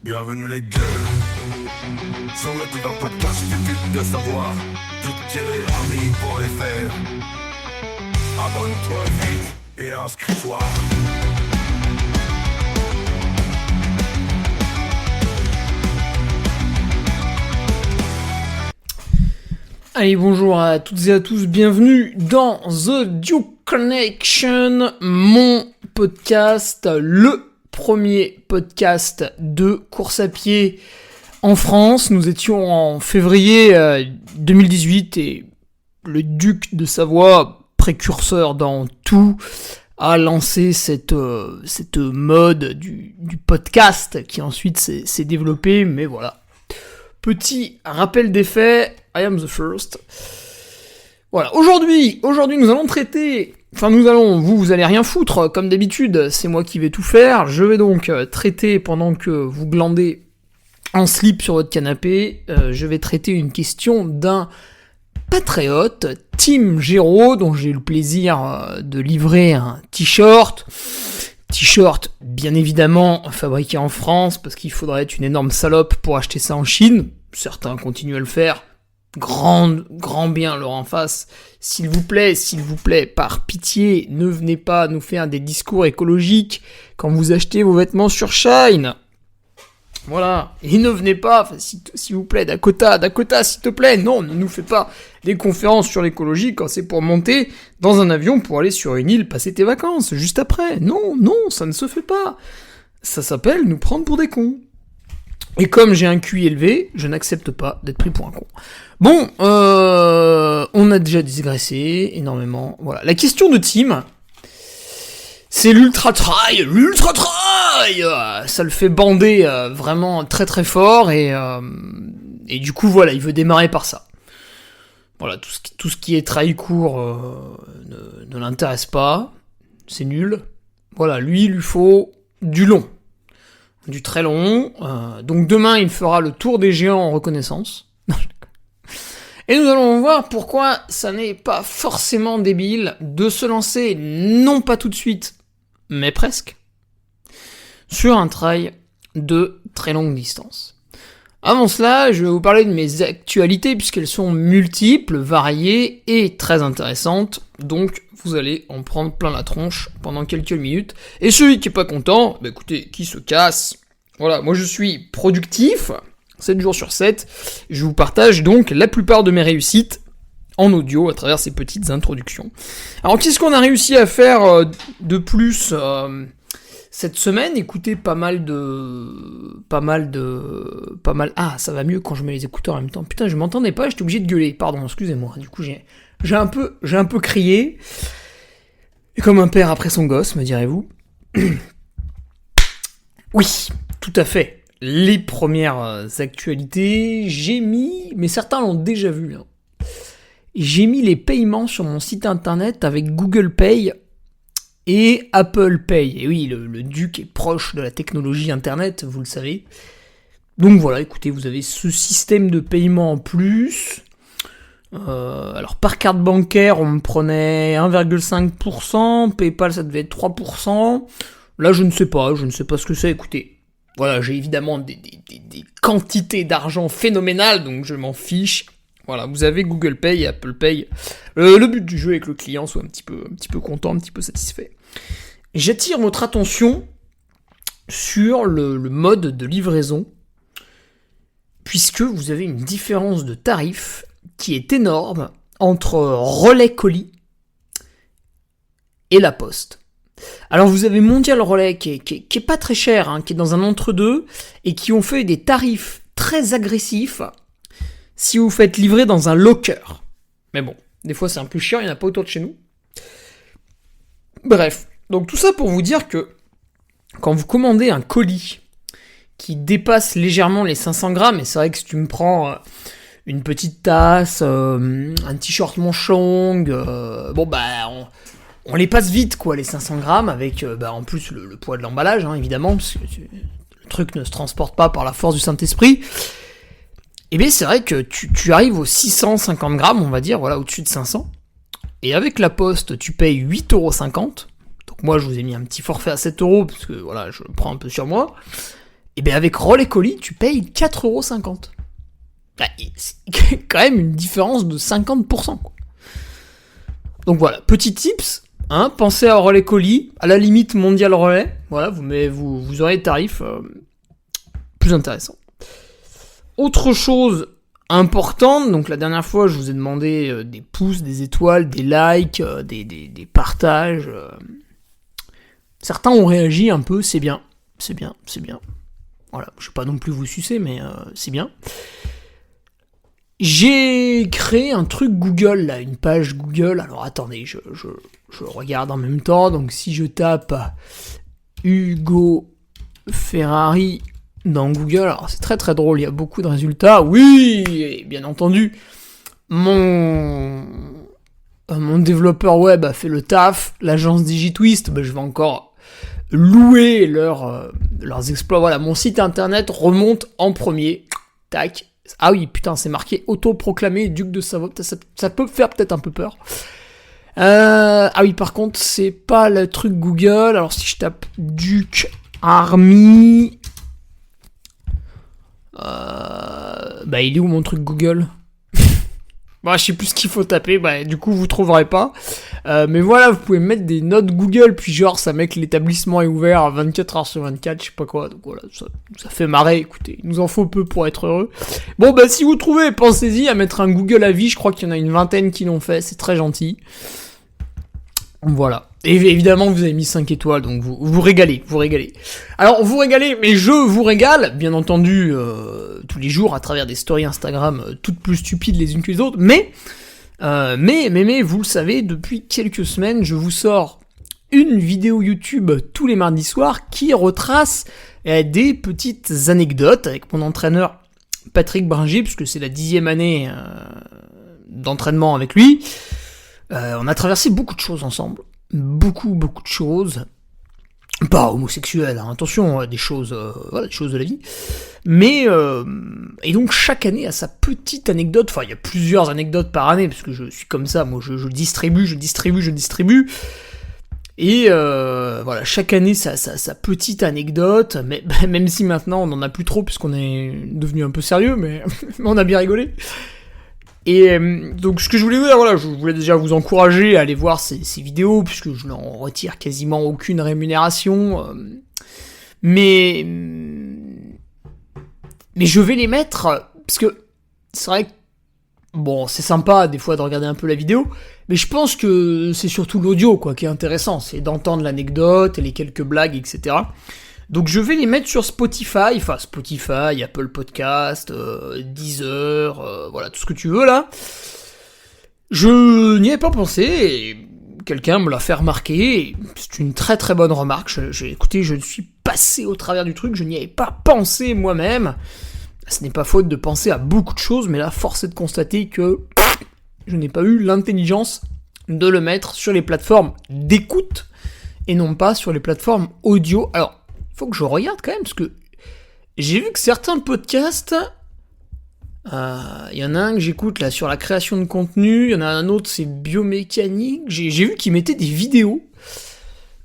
Bienvenue les gueules sur le plus grand podcast du but de savoir. Tout-ami pour les faire. Abonne-toi vite et inscris-toi. Allez, bonjour à toutes et à tous, bienvenue dans The Duke Connection, mon podcast, le premier podcast de course à pied en France. Nous étions en février 2018 et le duc de Savoie, précurseur dans tout, a lancé cette mode du podcast qui ensuite s'est développée, mais voilà. Petit rappel des faits, I am the first. Voilà, aujourd'hui nous allons traiter, vous allez rien foutre, comme d'habitude, c'est moi qui vais tout faire. Je vais donc traiter, pendant que vous glandez en slip sur votre canapé, je vais traiter une question d'un patriote, Tim Géraud, dont j'ai eu le plaisir de livrer un t-shirt. T-shirt, bien évidemment, fabriqué en France, parce qu'il faudrait être une énorme salope pour acheter ça en Chine. Certains continuent à le faire. Grand bien leur en face. S'il vous plaît, par pitié, ne venez pas nous faire des discours écologiques quand vous achetez vos vêtements sur Shine. Voilà. Et ne venez pas, s'il vous plaît, Dakota, s'il te plaît. Non, ne nous fais pas des conférences sur l'écologie quand c'est pour monter dans un avion pour aller sur une île passer tes vacances, juste après. Non, ça ne se fait pas. Ça s'appelle nous prendre pour des cons. Et comme j'ai un QI élevé, je n'accepte pas d'être pris pour un con. Bon, on a déjà digressé énormément. Voilà. La question de Tim, c'est l'ultra-trail. Ça le fait bander vraiment très très fort et du coup voilà, il veut démarrer par ça. Voilà, tout ce qui est trail court ne l'intéresse pas, c'est nul. Voilà, il lui faut du long, du très long. Donc demain, il fera le tour des géants en reconnaissance. Et nous allons voir pourquoi ça n'est pas forcément débile de se lancer, non pas tout de suite, mais presque, sur un trail de très longue distance. Avant cela, je vais vous parler de mes actualités, puisqu'elles sont multiples, variées et très intéressantes, donc vous allez en prendre plein la tronche pendant quelques minutes. Et celui qui est pas content, écoutez, qui se casse. Voilà, moi je suis productif, 7 jours sur 7, je vous partage donc la plupart de mes réussites en audio à travers ces petites introductions. Alors qu'est-ce qu'on a réussi à faire de plus cette semaine? Écoutez, pas mal. Ah, ça va mieux quand je mets les écouteurs en même temps. Putain, je m'entendais pas, j'étais obligé de gueuler. Pardon, excusez-moi. Du coup, j'ai un peu crié. Et comme un père après son gosse, me direz-vous. Oui, tout à fait. Les premières actualités, mais certains l'ont déjà vu. Hein. J'ai mis les paiements sur mon site internet avec Google Pay et Apple Pay. Et oui, le Duc est proche de la technologie internet, vous le savez. Donc voilà, écoutez, vous avez ce système de paiement en plus. Alors par carte bancaire, on me prenait 1,5%, PayPal ça devait être 3%. Là, je ne sais pas ce que c'est, écoutez. Voilà, j'ai évidemment des quantités d'argent phénoménales, donc je m'en fiche. Voilà, vous avez Google Pay et Apple Pay. Le but du jeu est que le client soit un petit peu content, un petit peu satisfait. J'attire votre attention sur le mode de livraison, puisque vous avez une différence de tarif qui est énorme entre Relais Colis et La Poste. Alors vous avez Mondial Relais qui est pas très cher, hein, qui est dans un entre-deux, et qui ont fait des tarifs très agressifs si vous faites livrer dans un locker. Mais bon, des fois c'est un peu chiant, il n'y en a pas autour de chez nous. Bref, donc tout ça pour vous dire que quand vous commandez un colis qui dépasse légèrement les 500 grammes, et c'est vrai que si tu me prends une petite tasse, un t-shirt manche longue, on les passe vite, quoi, les 500 grammes, avec en plus le poids de l'emballage, hein, évidemment, parce que le truc ne se transporte pas par la force du Saint-Esprit. Et bien c'est vrai que tu arrives aux 650 grammes, on va dire, voilà, au-dessus de 500. Et avec la Poste, tu payes 8,50€. Donc Donc moi, je vous ai mis un petit forfait à 7€, parce que voilà, je le prends un peu sur moi. Et bien avec Relais Colis, tu payes 4,50€. C'est quand même une différence de 50%, quoi. Donc voilà, petit tips, hein, pensez à Relais Colis, à la limite Mondial Relais, voilà, vous aurez des tarifs plus intéressants. Autre chose importante, donc la dernière fois je vous ai demandé des pouces, des étoiles, des likes, des partages. Certains ont réagi un peu, c'est bien. Voilà, je vais pas non plus vous sucer, mais c'est bien. J'ai créé un truc Google, là, une page Google. Alors attendez, je regarde en même temps. Donc si je tape Hugo Ferrari dans Google, alors c'est très très drôle, il y a beaucoup de résultats. Oui, et bien entendu, mon développeur web a fait le taf. L'agence DigiTwist, je vais encore louer leurs exploits. Voilà, mon site internet remonte en premier. Tac. Ah oui, putain, c'est marqué autoproclamé duc de Savoie. Ça peut faire peut-être un peu peur. Ah oui, par contre, c'est pas le truc Google. Alors si je tape Duc Army, il est où mon truc Google? Je sais plus ce qu'il faut taper, du coup vous trouverez pas. Mais voilà, vous pouvez mettre des notes Google, puis genre ça met que l'établissement est ouvert à 24h/24, je sais pas quoi. Donc voilà, ça fait marrer, écoutez, il nous en faut peu pour être heureux. Bon si vous trouvez, pensez-y à mettre un Google avis, je crois qu'il y en a une vingtaine qui l'ont fait, c'est très gentil. Voilà. Et évidemment, vous avez mis 5 étoiles, donc vous régalez. Alors, vous régalez, mais je vous régale, bien entendu, tous les jours, à travers des stories Instagram, toutes plus stupides les unes que les autres, mais, vous le savez, depuis quelques semaines, je vous sors une vidéo YouTube tous les mardis soirs qui retrace des petites anecdotes avec mon entraîneur Patrick Bringer, puisque c'est la 10e année d'entraînement avec lui. On a traversé beaucoup de choses ensemble. Beaucoup de choses. Pas homosexuelles, hein, attention, des choses de la vie. Mais, et donc chaque année a sa petite anecdote. Enfin, il y a plusieurs anecdotes par année, parce que je suis comme ça, moi je distribue. Et voilà, chaque année sa petite anecdote, mais même si maintenant on en a plus trop, puisqu'on est devenu un peu sérieux, mais on a bien rigolé. Et donc ce que je voulais dire, voilà, je voulais déjà vous encourager à aller voir ces vidéos, puisque je n'en retire quasiment aucune rémunération, mais je vais les mettre, parce que c'est vrai que, bon, c'est sympa des fois de regarder un peu la vidéo, mais je pense que c'est surtout l'audio qui est intéressant, c'est d'entendre l'anecdote et les quelques blagues, etc. Donc je vais les mettre sur Spotify, Apple Podcast, Deezer, voilà, tout ce que tu veux là. Je n'y avais pas pensé, et quelqu'un me l'a fait remarquer, et c'est une très très bonne remarque. Écoutez, je suis passé au travers du truc, je n'y avais pas pensé moi-même. Ce n'est pas faute de penser à beaucoup de choses, mais là, force est de constater que je n'ai pas eu l'intelligence de le mettre sur les plateformes d'écoute, et non pas sur les plateformes audio. Alors, faut que je regarde quand même, parce que j'ai vu que certains podcasts, y en a un que j'écoute là sur la création de contenu, il y en a un autre c'est biomécanique, j'ai vu qu'ils mettaient des vidéos,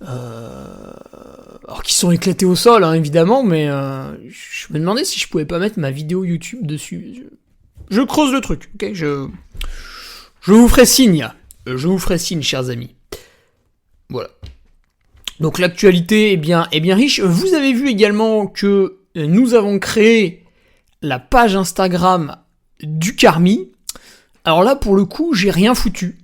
alors qui sont éclatés au sol hein, évidemment, mais je me demandais si je pouvais pas mettre ma vidéo YouTube dessus. Je creuse le truc, ok, je vous ferai signe, chers amis. Voilà. Donc l'actualité est bien riche. Vous avez vu également que nous avons créé la page Instagram du Carmi. Alors là, pour le coup, j'ai rien foutu.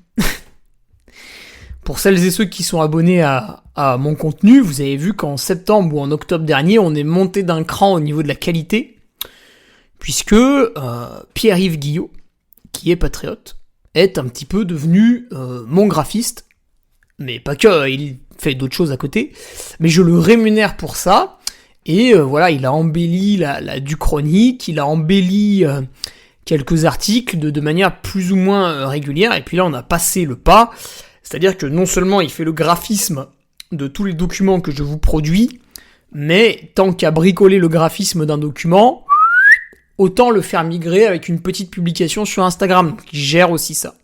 Pour celles et ceux qui sont abonnés à mon contenu, vous avez vu qu'en septembre ou en octobre dernier, on est monté d'un cran au niveau de la qualité, puisque Pierre-Yves Guillot, qui est patriote, est un petit peu devenu mon graphiste, mais pas que, il fait d'autres choses à côté, mais je le rémunère pour ça, et voilà, il a embelli la du chronique, il a embelli quelques articles de manière plus ou moins régulière, et puis là on a passé le pas, c'est-à-dire que non seulement il fait le graphisme de tous les documents que je vous produis, mais tant qu'à bricoler le graphisme d'un document, autant le faire migrer avec une petite publication sur Instagram, qui gère aussi ça.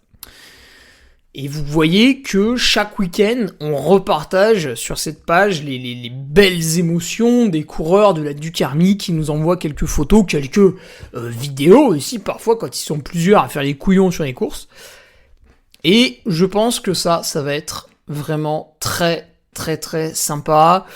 Et vous voyez que chaque week-end, on repartage sur cette page les belles émotions des coureurs de la Duke Army qui nous envoient quelques photos, quelques vidéos aussi, parfois quand ils sont plusieurs à faire les couillons sur les courses. Et je pense que ça va être vraiment très très très sympa.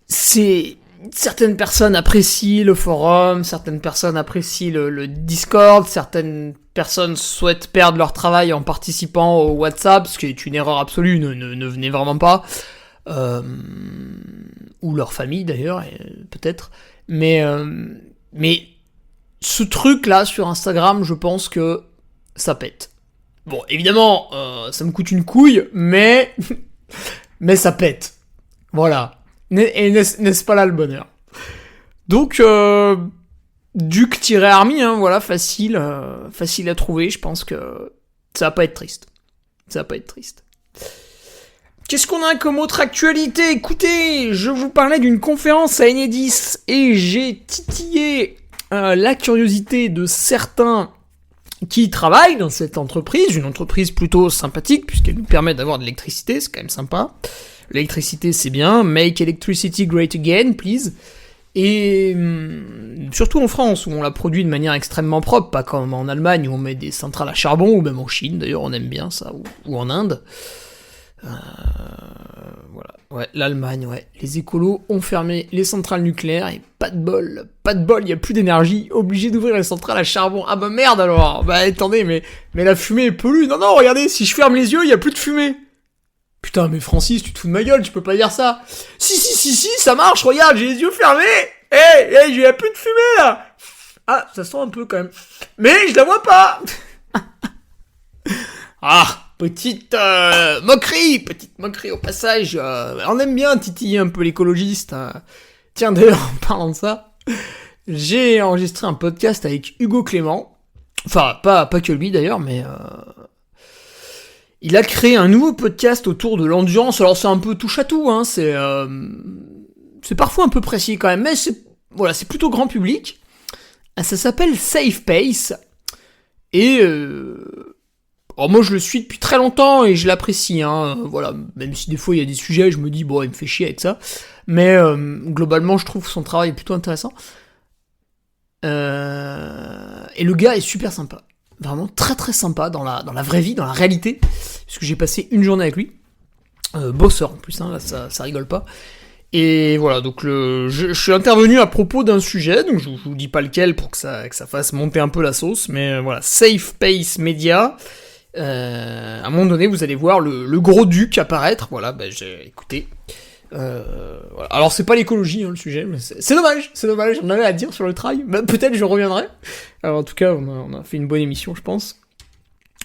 Certaines personnes apprécient le forum, certaines personnes apprécient le Discord, certaines personnes souhaitent perdre leur travail en participant au WhatsApp, ce qui est une erreur absolue, ne venez vraiment pas. Ou leur famille d'ailleurs, peut-être. Mais ce truc-là sur Instagram, je pense que ça pète. Bon, évidemment, ça me coûte une couille, mais ça pète. Voilà. Et n'est-ce pas là le bonheur? Donc, Duke-Army, hein, voilà, facile à trouver, je pense que ça va pas être triste. Qu'est-ce qu'on a comme autre actualité? Écoutez, je vous parlais d'une conférence à Enedis, et j'ai titillé la curiosité de certains qui travaillent dans cette entreprise, une entreprise plutôt sympathique, puisqu'elle nous permet d'avoir de l'électricité, c'est quand même sympa. L'électricité, c'est bien. Make electricity great again, please. Et surtout en France, où on la produit de manière extrêmement propre, pas comme en Allemagne, où on met des centrales à charbon, ou même en Chine, d'ailleurs, on aime bien ça, ou en Inde. Voilà. Ouais, l'Allemagne, ouais. Les écolos ont fermé les centrales nucléaires, et pas de bol, il y a plus d'énergie, obligé d'ouvrir les centrales à charbon. Ah bah merde alors. Bah attendez, mais la fumée pollue. Non, regardez, si je ferme les yeux, il y a plus de fumée. Putain, mais Francis, tu te fous de ma gueule, tu peux pas dire ça. Si, ça marche, regarde, j'ai les yeux fermés. Hey, j'ai plus de fumée, là. Ah, ça sent un peu, quand même. Mais je la vois pas. Ah, petite moquerie au passage. On aime bien titiller un peu l'écologiste. Tiens, d'ailleurs, en parlant de ça, j'ai enregistré un podcast avec Hugo Clément. Enfin, pas que lui, d'ailleurs, mais... Il a créé un nouveau podcast autour de l'endurance. Alors c'est un peu touche à tout, hein. C'est parfois un peu précis quand même, mais c'est plutôt grand public. Ça s'appelle Safe Pace. Et moi je le suis depuis très longtemps et je l'apprécie, hein. Voilà, même si des fois il y a des sujets, je me dis bon, il me fait chier avec ça. Mais globalement, je trouve que son travail est plutôt intéressant. Et le gars est super sympa. Vraiment très très sympa dans la vraie vie, dans la réalité, puisque j'ai passé une journée avec lui, bosseur en plus, hein, là ça rigole pas, et voilà, donc je suis intervenu à propos d'un sujet, donc je vous dis pas lequel pour que ça fasse monter un peu la sauce, mais voilà, Safe Pace Media, à un moment donné vous allez voir le gros duc apparaître, voilà, j'ai écouté. Voilà. Alors c'est pas l'écologie, hein, le sujet, mais c'est dommage, j'en avais à dire sur le trail, peut-être je reviendrai. Alors en tout cas on a fait une bonne émission, je pense.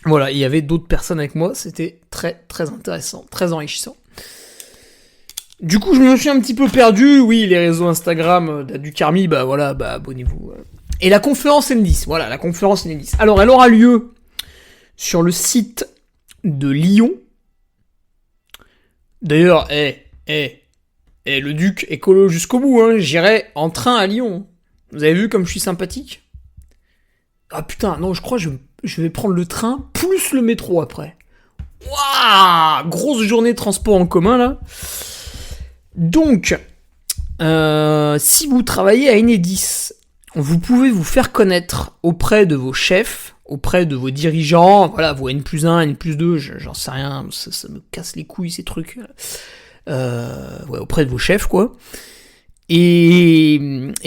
Voilà, il y avait d'autres personnes avec moi, c'était très très intéressant, très enrichissant. Du coup je me suis un petit peu perdu, oui, les réseaux Instagram de la Duke Army, voilà, abonnez-vous. Et la conférence Enedis, voilà, la conférence Enedis. Alors elle aura lieu sur le site de Lyon. D'ailleurs, le Duc écolo jusqu'au bout, hein. J'irai en train à Lyon. Vous avez vu comme je suis sympathique? Ah putain, non, je crois que je vais prendre le train plus le métro après. Waouh, grosse journée de transport en commun là. Donc, si vous travaillez à Enedis, vous pouvez vous faire connaître auprès de vos chefs, auprès de vos dirigeants, voilà, vos N+1, N+2, j'en sais rien, ça me casse les couilles ces trucs. Auprès de vos chefs, quoi. Et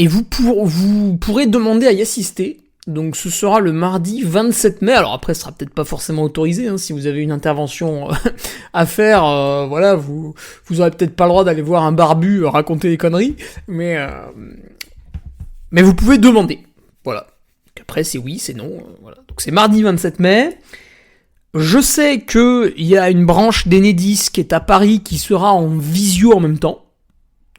vous pourrez demander à y assister. Donc ce sera le mardi 27 mai. Alors après, ce sera peut-être pas forcément autorisé, hein, si vous avez une intervention à faire. Voilà, vous aurez peut-être pas le droit d'aller voir un barbu raconter des conneries, mais vous pouvez demander. Voilà. Après, c'est oui, c'est non. Voilà. Donc c'est mardi 27 mai. Je sais qu'il y a une branche d'Enedis qui est à Paris qui sera en visio en même temps.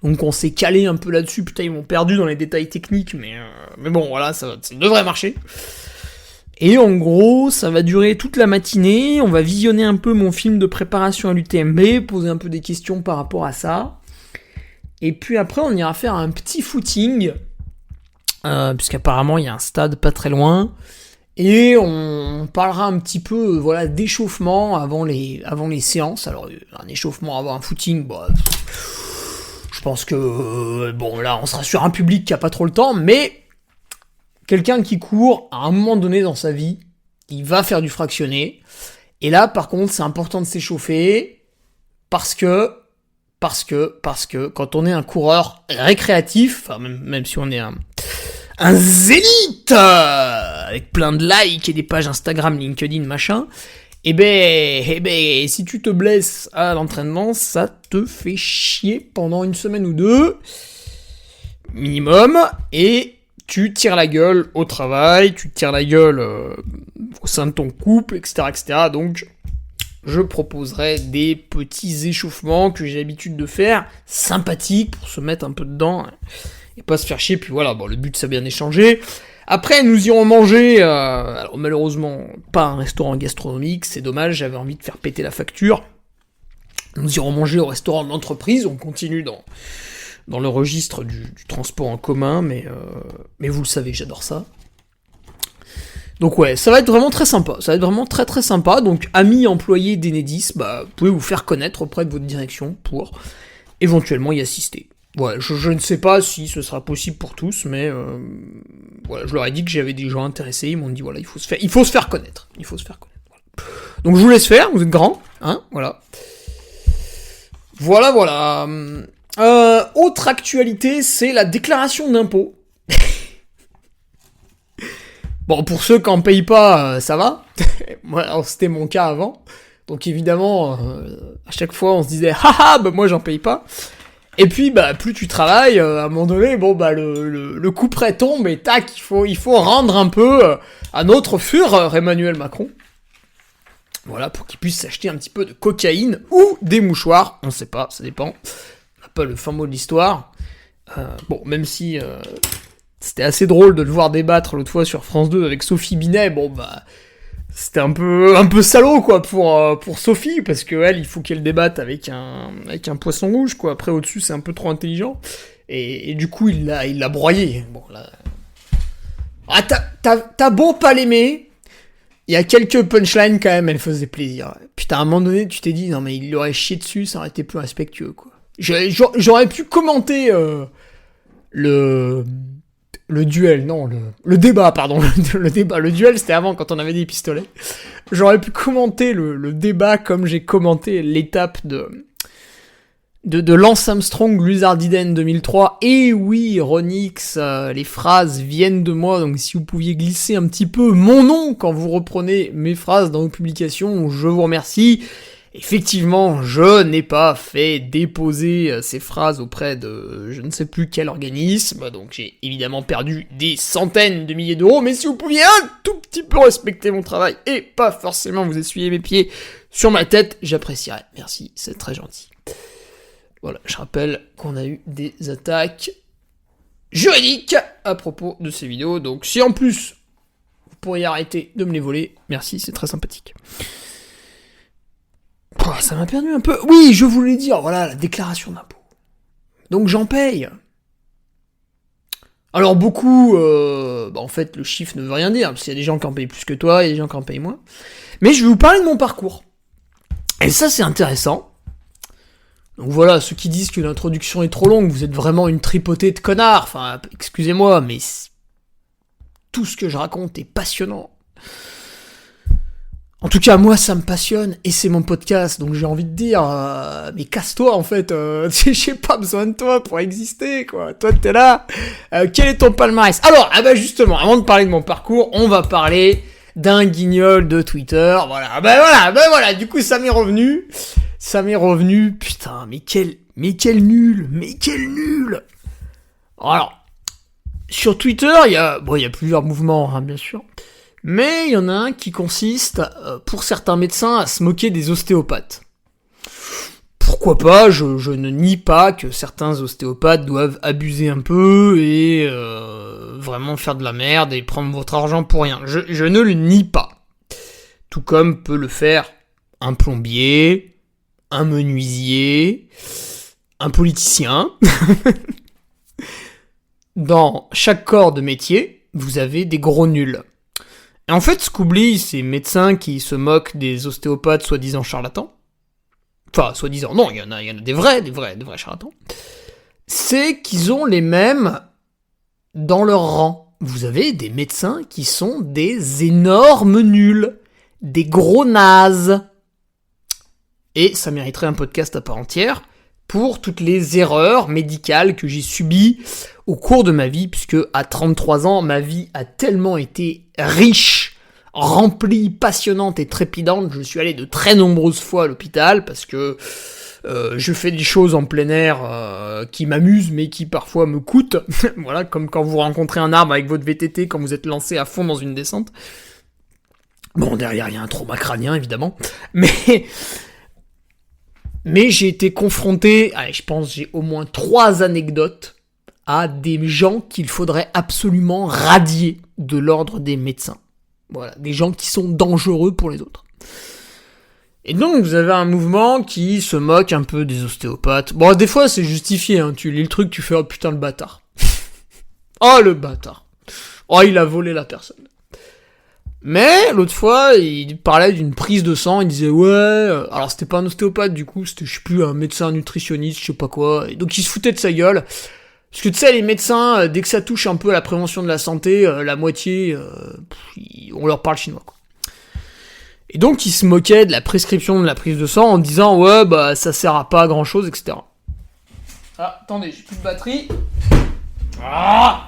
Donc on s'est calé un peu là-dessus. Putain, ils m'ont perdu dans les détails techniques, mais bon, voilà, ça devrait marcher. Et en gros, ça va durer toute la matinée. On va visionner un peu mon film de préparation à l'UTMB, poser un peu des questions par rapport à ça. Et puis après, on ira faire un petit footing, puisqu'apparemment, il y a un stade pas très loin. Et on parlera un petit peu voilà, d'échauffement avant les séances. Alors, un échauffement avant un footing, bah, je pense que, bon, là, on sera sur un public qui a pas trop le temps, mais quelqu'un qui court, à un moment donné dans sa vie, il va faire du fractionné. Et là, par contre, c'est important de s'échauffer, parce que quand on est un coureur récréatif, enfin, même si on est un zénith avec plein de likes et des pages Instagram, LinkedIn, machin, eh ben, si tu te blesses à l'entraînement, ça te fait chier pendant une semaine ou deux, minimum, et tu tires la gueule au travail, tu tires la gueule au sein de ton couple, etc., etc., donc je proposerai des petits échauffements que j'ai l'habitude de faire, sympathiques, pour se mettre un peu dedans, et pas se faire chier, puis voilà, bon, le but c'est bien échanger. Après, nous irons manger, alors malheureusement, pas un restaurant gastronomique, c'est dommage, j'avais envie de faire péter la facture. Nous irons manger au restaurant de l'entreprise, on continue dans le registre du transport en commun, mais vous le savez, j'adore ça. Donc ouais, ça va être vraiment très sympa, ça va être vraiment très très sympa, donc amis employés d'Enedis, bah, vous pouvez vous faire connaître auprès de votre direction pour éventuellement y assister. Voilà, je ne sais pas si ce sera possible pour tous, mais voilà, je leur ai dit que j'avais des gens intéressés, ils m'ont dit voilà, il faut se faire connaître, voilà. Donc je vous laisse faire, vous êtes grands, hein, voilà. Voilà. Autre actualité, c'est la déclaration d'impôt. Bon, pour ceux qui en payent pas, ça va. Moi, alors, c'était mon cas avant. Donc évidemment, à chaque fois, on se disait haha, bah moi j'en paye pas. Et puis, bah, plus tu travailles, à un moment donné, bon, bah, le coup près tombe et tac, il faut rendre un peu à notre Führer Emmanuel Macron. Voilà, pour qu'il puisse s'acheter un petit peu de cocaïne ou des mouchoirs, on sait pas, ça dépend. On n'a pas le fin mot de l'histoire. Bon, même si c'était assez drôle de le voir débattre l'autre fois sur France 2 avec Sophie Binet, bon, bah, c'était un peu salaud, quoi, pour Sophie, parce que elle, il faut qu'elle débatte avec un poisson rouge, quoi. Après, au-dessus, c'est un peu trop intelligent. Et du coup, il l'a broyé. Bon, là... Ah, t'as beau pas l'aimer, il y a quelques punchlines, quand même, elle faisait plaisir. Putain, à un moment donné, tu t'es dit, non, mais il l'aurait chié dessus, ça aurait été plus respectueux, quoi. J'aurais pu commenter le duel, non, le débat, pardon, le débat, le duel c'était avant quand on avait des pistolets. J'aurais pu commenter le débat comme j'ai commenté l'étape de Lance Armstrong, Luzardiden 2003, et oui, Ronix, les phrases viennent de moi, donc si vous pouviez glisser un petit peu mon nom quand vous reprenez mes phrases dans vos publications, je vous remercie. Effectivement, je n'ai pas fait déposer ces phrases auprès de je ne sais plus quel organisme, donc j'ai évidemment perdu des centaines de milliers d'euros, mais si vous pouviez un tout petit peu respecter mon travail et pas forcément vous essuyer mes pieds sur ma tête, j'apprécierais. Merci, c'est très gentil. Voilà, je rappelle qu'on a eu des attaques juridiques à propos de ces vidéos, donc si en plus vous pourriez arrêter de me les voler, merci, c'est très sympathique. Oh, ça m'a perdu un peu. Oui, je voulais dire, voilà, la déclaration d'impôt. Donc j'en paye. Alors beaucoup, en fait, le chiffre ne veut rien dire, parce qu'il y a des gens qui en payent plus que toi, et des gens qui en payent moins. Mais je vais vous parler de mon parcours. Et ça, c'est intéressant. Donc voilà, ceux qui disent que l'introduction est trop longue, vous êtes vraiment une tripotée de connards. Enfin, excusez-moi, mais tout ce que je raconte est passionnant. En tout cas, moi, ça me passionne, et c'est mon podcast, donc j'ai envie de dire, mais casse-toi, en fait, j'ai pas besoin de toi pour exister, quoi. Toi, t'es là, quel est ton palmarès ? Alors, justement, avant de parler de mon parcours, on va parler d'un guignol de Twitter, voilà, du coup, ça m'est revenu, putain, mais quel nul. Alors, sur Twitter, il y a plusieurs mouvements, hein, bien sûr. Mais il y en a un qui consiste, pour certains médecins, à se moquer des ostéopathes. Pourquoi pas, je ne nie pas que certains ostéopathes doivent abuser un peu et vraiment faire de la merde et prendre votre argent pour rien. Je ne le nie pas. Tout comme peut le faire un plombier, un menuisier, un politicien. Dans chaque corps de métier, vous avez des gros nuls. Et en fait, ce qu'oublient ces médecins qui se moquent des ostéopathes soi-disant charlatans, enfin, soi-disant, non, il y en a des vrais charlatans, c'est qu'ils ont les mêmes dans leur rang. Vous avez des médecins qui sont des énormes nuls, des gros nazes. Et ça mériterait un podcast à part entière pour toutes les erreurs médicales que j'ai subies au cours de ma vie, puisque à 33 ans, ma vie a tellement été riche, remplie, passionnante et trépidante. Je suis allé de très nombreuses fois à l'hôpital parce que je fais des choses en plein air qui m'amusent mais qui parfois me coûtent. Voilà, comme quand vous rencontrez un arbre avec votre VTT quand vous êtes lancé à fond dans une descente. Bon, derrière il y a un trauma crânien évidemment, mais j'ai été confronté, je pense j'ai au moins 3 anecdotes à des gens qu'il faudrait absolument radier de l'ordre des médecins. Voilà, des gens qui sont dangereux pour les autres. Et donc vous avez un mouvement qui se moque un peu des ostéopathes. Bon, des fois c'est justifié, hein. Tu lis le truc, tu fais « Oh putain le bâtard ». Oh le bâtard. Oh il a volé la personne. Mais l'autre fois, il parlait d'une prise de sang, il disait ouais, alors c'était pas un ostéopathe du coup, c'était je sais plus un médecin nutritionniste, je sais pas quoi, et donc il se foutait de sa gueule. Parce que tu sais, les médecins, dès que ça touche un peu à la prévention de la santé, la moitié, on leur parle chinois quoi. Et donc il se moquait de la prescription de la prise de sang en disant ouais bah ça sert à pas à grand chose, etc. Ah, attendez, j'ai plus de batterie. Ah.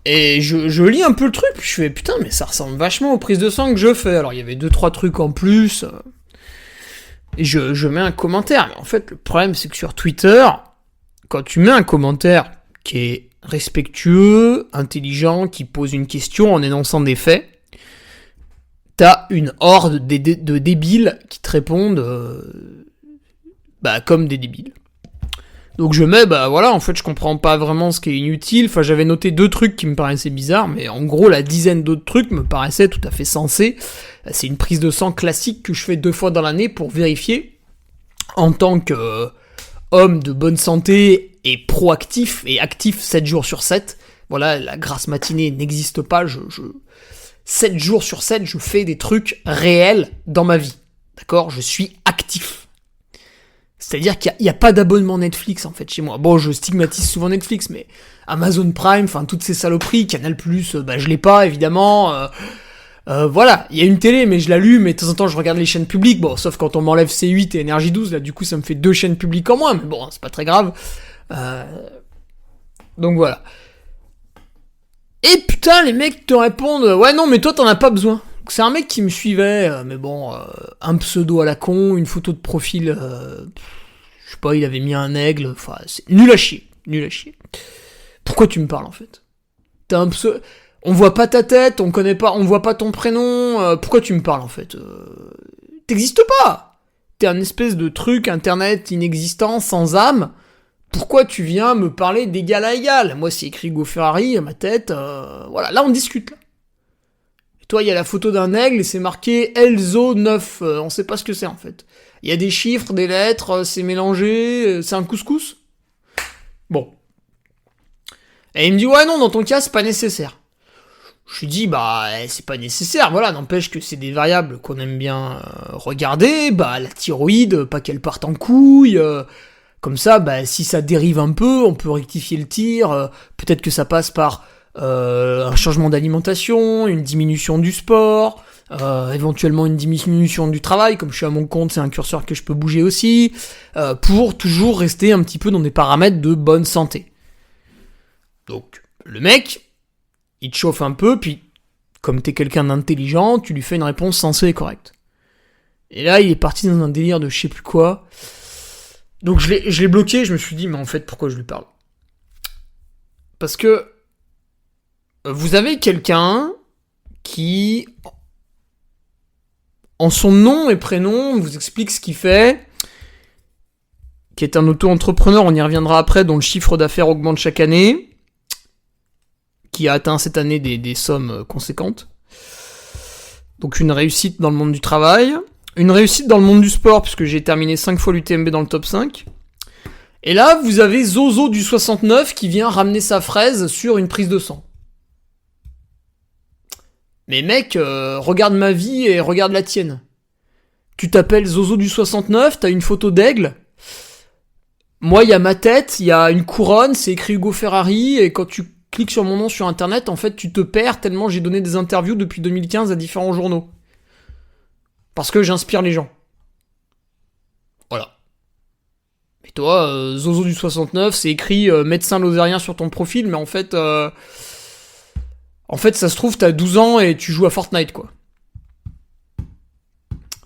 Et je lis un peu le truc, puis je fais putain mais ça ressemble vachement aux prises de sang que je fais. Alors il y avait 2-3 trucs en plus, et je mets un commentaire. Mais en fait le problème c'est que sur Twitter, quand tu mets un commentaire qui est respectueux, intelligent, qui pose une question en énonçant des faits, t'as une horde de débiles qui te répondent comme des débiles. Donc je mets, voilà, en fait je comprends pas vraiment ce qui est inutile, enfin j'avais noté 2 trucs qui me paraissaient bizarres, mais en gros la dizaine d'autres trucs me paraissaient tout à fait sensés. C'est une prise de sang classique que je fais 2 fois dans l'année pour vérifier, en tant que homme de bonne santé et proactif et actif 7 jours sur 7, voilà, la grasse matinée n'existe pas, 7 jours sur 7 je fais des trucs réels dans ma vie, d'accord, je suis actif. C'est-à-dire qu'il n'y a pas d'abonnement Netflix, en fait, chez moi. Bon, je stigmatise souvent Netflix, mais Amazon Prime, enfin, toutes ces saloperies, Canal+, je l'ai pas, évidemment. Voilà, il y a une télé, mais je l'allume, et de temps en temps, je regarde les chaînes publiques. Bon, sauf quand on m'enlève C8 et Énergie 12, là, du coup, ça me fait 2 chaînes publiques en moins, mais bon, c'est pas très grave. Donc, voilà. Et putain, les mecs te répondent, ouais, non, mais toi, t'en as pas besoin. C'est un mec qui me suivait, mais bon, un pseudo à la con, une photo de profil, je sais pas, il avait mis un aigle, enfin, c'est nul à chier. Pourquoi tu me parles en fait ? T'as un pseudo, on voit pas ta tête, on voit pas ton prénom, pourquoi tu me parles en fait ? T'existes pas ! T'es un espèce de truc internet inexistant, sans âme, pourquoi tu viens me parler d'égal à égal ? Moi c'est écrit Go Ferrari à ma tête, voilà, là on discute là. Toi, il y a la photo d'un aigle et c'est marqué Elzo 9. On sait pas ce que c'est en fait. Il y a des chiffres, des lettres, c'est mélangé, c'est un couscous. Bon. Et il me dit ouais non, dans ton cas c'est pas nécessaire. Je lui dis c'est pas nécessaire, voilà, n'empêche que c'est des variables qu'on aime bien regarder, la thyroïde, pas qu'elle parte en couille, comme ça, si ça dérive un peu, on peut rectifier le tir, peut-être que ça passe par un changement d'alimentation, une diminution du sport, éventuellement une diminution du travail, comme je suis à mon compte, c'est un curseur que je peux bouger aussi, pour toujours rester un petit peu dans des paramètres de bonne santé. Donc, le mec, il te chauffe un peu, puis, comme t'es quelqu'un d'intelligent, tu lui fais une réponse sensée et correcte. Et là, il est parti dans un délire de je sais plus quoi. Donc, je l'ai bloqué, je me suis dit, mais en fait, pourquoi je lui parle ? Parce que vous avez quelqu'un qui, en son nom et prénom, vous explique ce qu'il fait, qui est un auto-entrepreneur, on y reviendra après, dont le chiffre d'affaires augmente chaque année, qui a atteint cette année des sommes conséquentes. Donc une réussite dans le monde du travail, une réussite dans le monde du sport, puisque j'ai terminé 5 fois l'UTMB dans le top 5. Et là, vous avez Zozo du 69 qui vient ramener sa fraise sur une prise de sang. Mais mec, regarde ma vie et regarde la tienne. Tu t'appelles Zozo du 69, t'as une photo d'aigle. Moi, il y a ma tête, il y a une couronne, c'est écrit Hugo Ferrari, et quand tu cliques sur mon nom sur internet, en fait, tu te perds tellement j'ai donné des interviews depuis 2015 à différents journaux. Parce que j'inspire les gens. Voilà. Et toi, Zozo du 69, c'est écrit médecin lozérien sur ton profil, mais en fait, ça se trouve, t'as 12 ans et tu joues à Fortnite, quoi.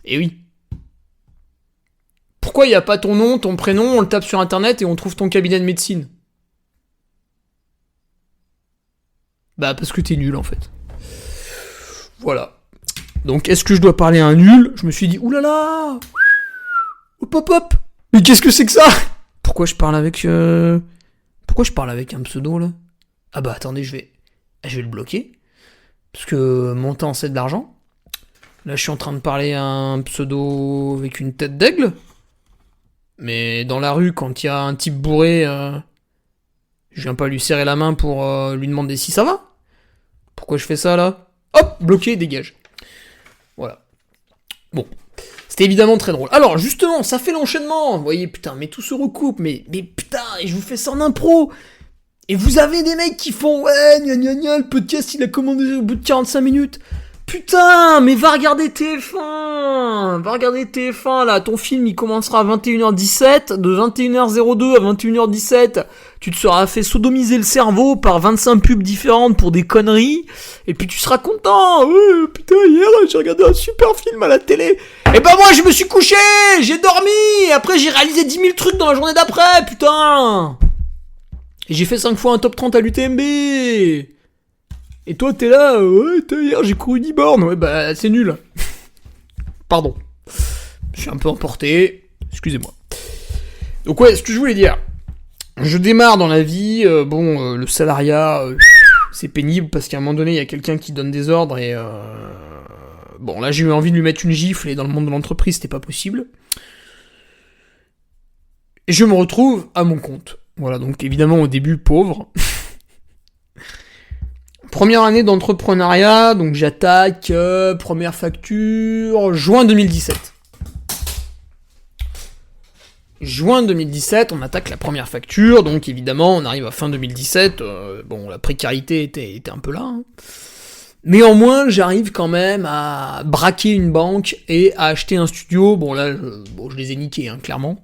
Et oui. Pourquoi il n'y a pas ton nom, ton prénom, on le tape sur internet et on trouve ton cabinet de médecine? Bah parce que t'es nul en fait. Voilà. Donc est-ce que je dois parler à un nul? Je me suis dit, oulala, hop hop hop, mais qu'est-ce que c'est que ça? Pourquoi je parle avec un pseudo là? Ah bah attendez, je vais le bloquer. Parce que mon temps c'est de l'argent. Là je suis en train de parler à un pseudo avec une tête d'aigle. Mais dans la rue, quand il y a un type bourré, je viens pas lui serrer la main pour lui demander si ça va. Pourquoi je fais ça là? Hop, bloqué, dégage. Voilà. Bon. C'était évidemment très drôle. Alors justement, ça fait l'enchaînement. Vous voyez, putain, mais tout se recoupe. Mais putain, et je vous fais ça en impro. Et vous avez des mecs qui font, ouais, gna gna gna, le podcast il a commandé au bout de 45 minutes. Putain, mais va regarder TF1. Va regarder TF1 là, ton film il commencera à 21h17, de 21h02 à 21h17, tu te seras fait sodomiser le cerveau par 25 pubs différentes pour des conneries, et puis tu seras content. Ouais, putain, hier j'ai regardé un super film à la télé. Et ben moi je me suis couché, j'ai dormi, et après j'ai réalisé 10 000 trucs dans la journée d'après, putain. Et j'ai fait 5 fois un top 30 à l'UTMB. Et toi, t'es là, ouais, hier, j'ai couru 10 bornes. Ouais, bah, c'est nul. Pardon. Je suis un peu emporté. Excusez-moi. Donc, ouais, ce que je voulais dire. Je démarre dans la vie. Le salariat, c'est pénible parce qu'à un moment donné, il y a quelqu'un qui donne des ordres et... Bon, là, j'ai eu envie de lui mettre une gifle et dans le monde de l'entreprise, c'était pas possible. Et je me retrouve à mon compte. Voilà, donc évidemment, au début, pauvre. Première année d'entrepreneuriat, donc j'attaque, première facture, juin 2017. Juin 2017, on attaque la première facture, donc évidemment, on arrive à fin 2017, la précarité était un peu là. Hein. Néanmoins, j'arrive quand même à braquer une banque et à acheter un studio. Bon là, je les ai niqués, hein, clairement.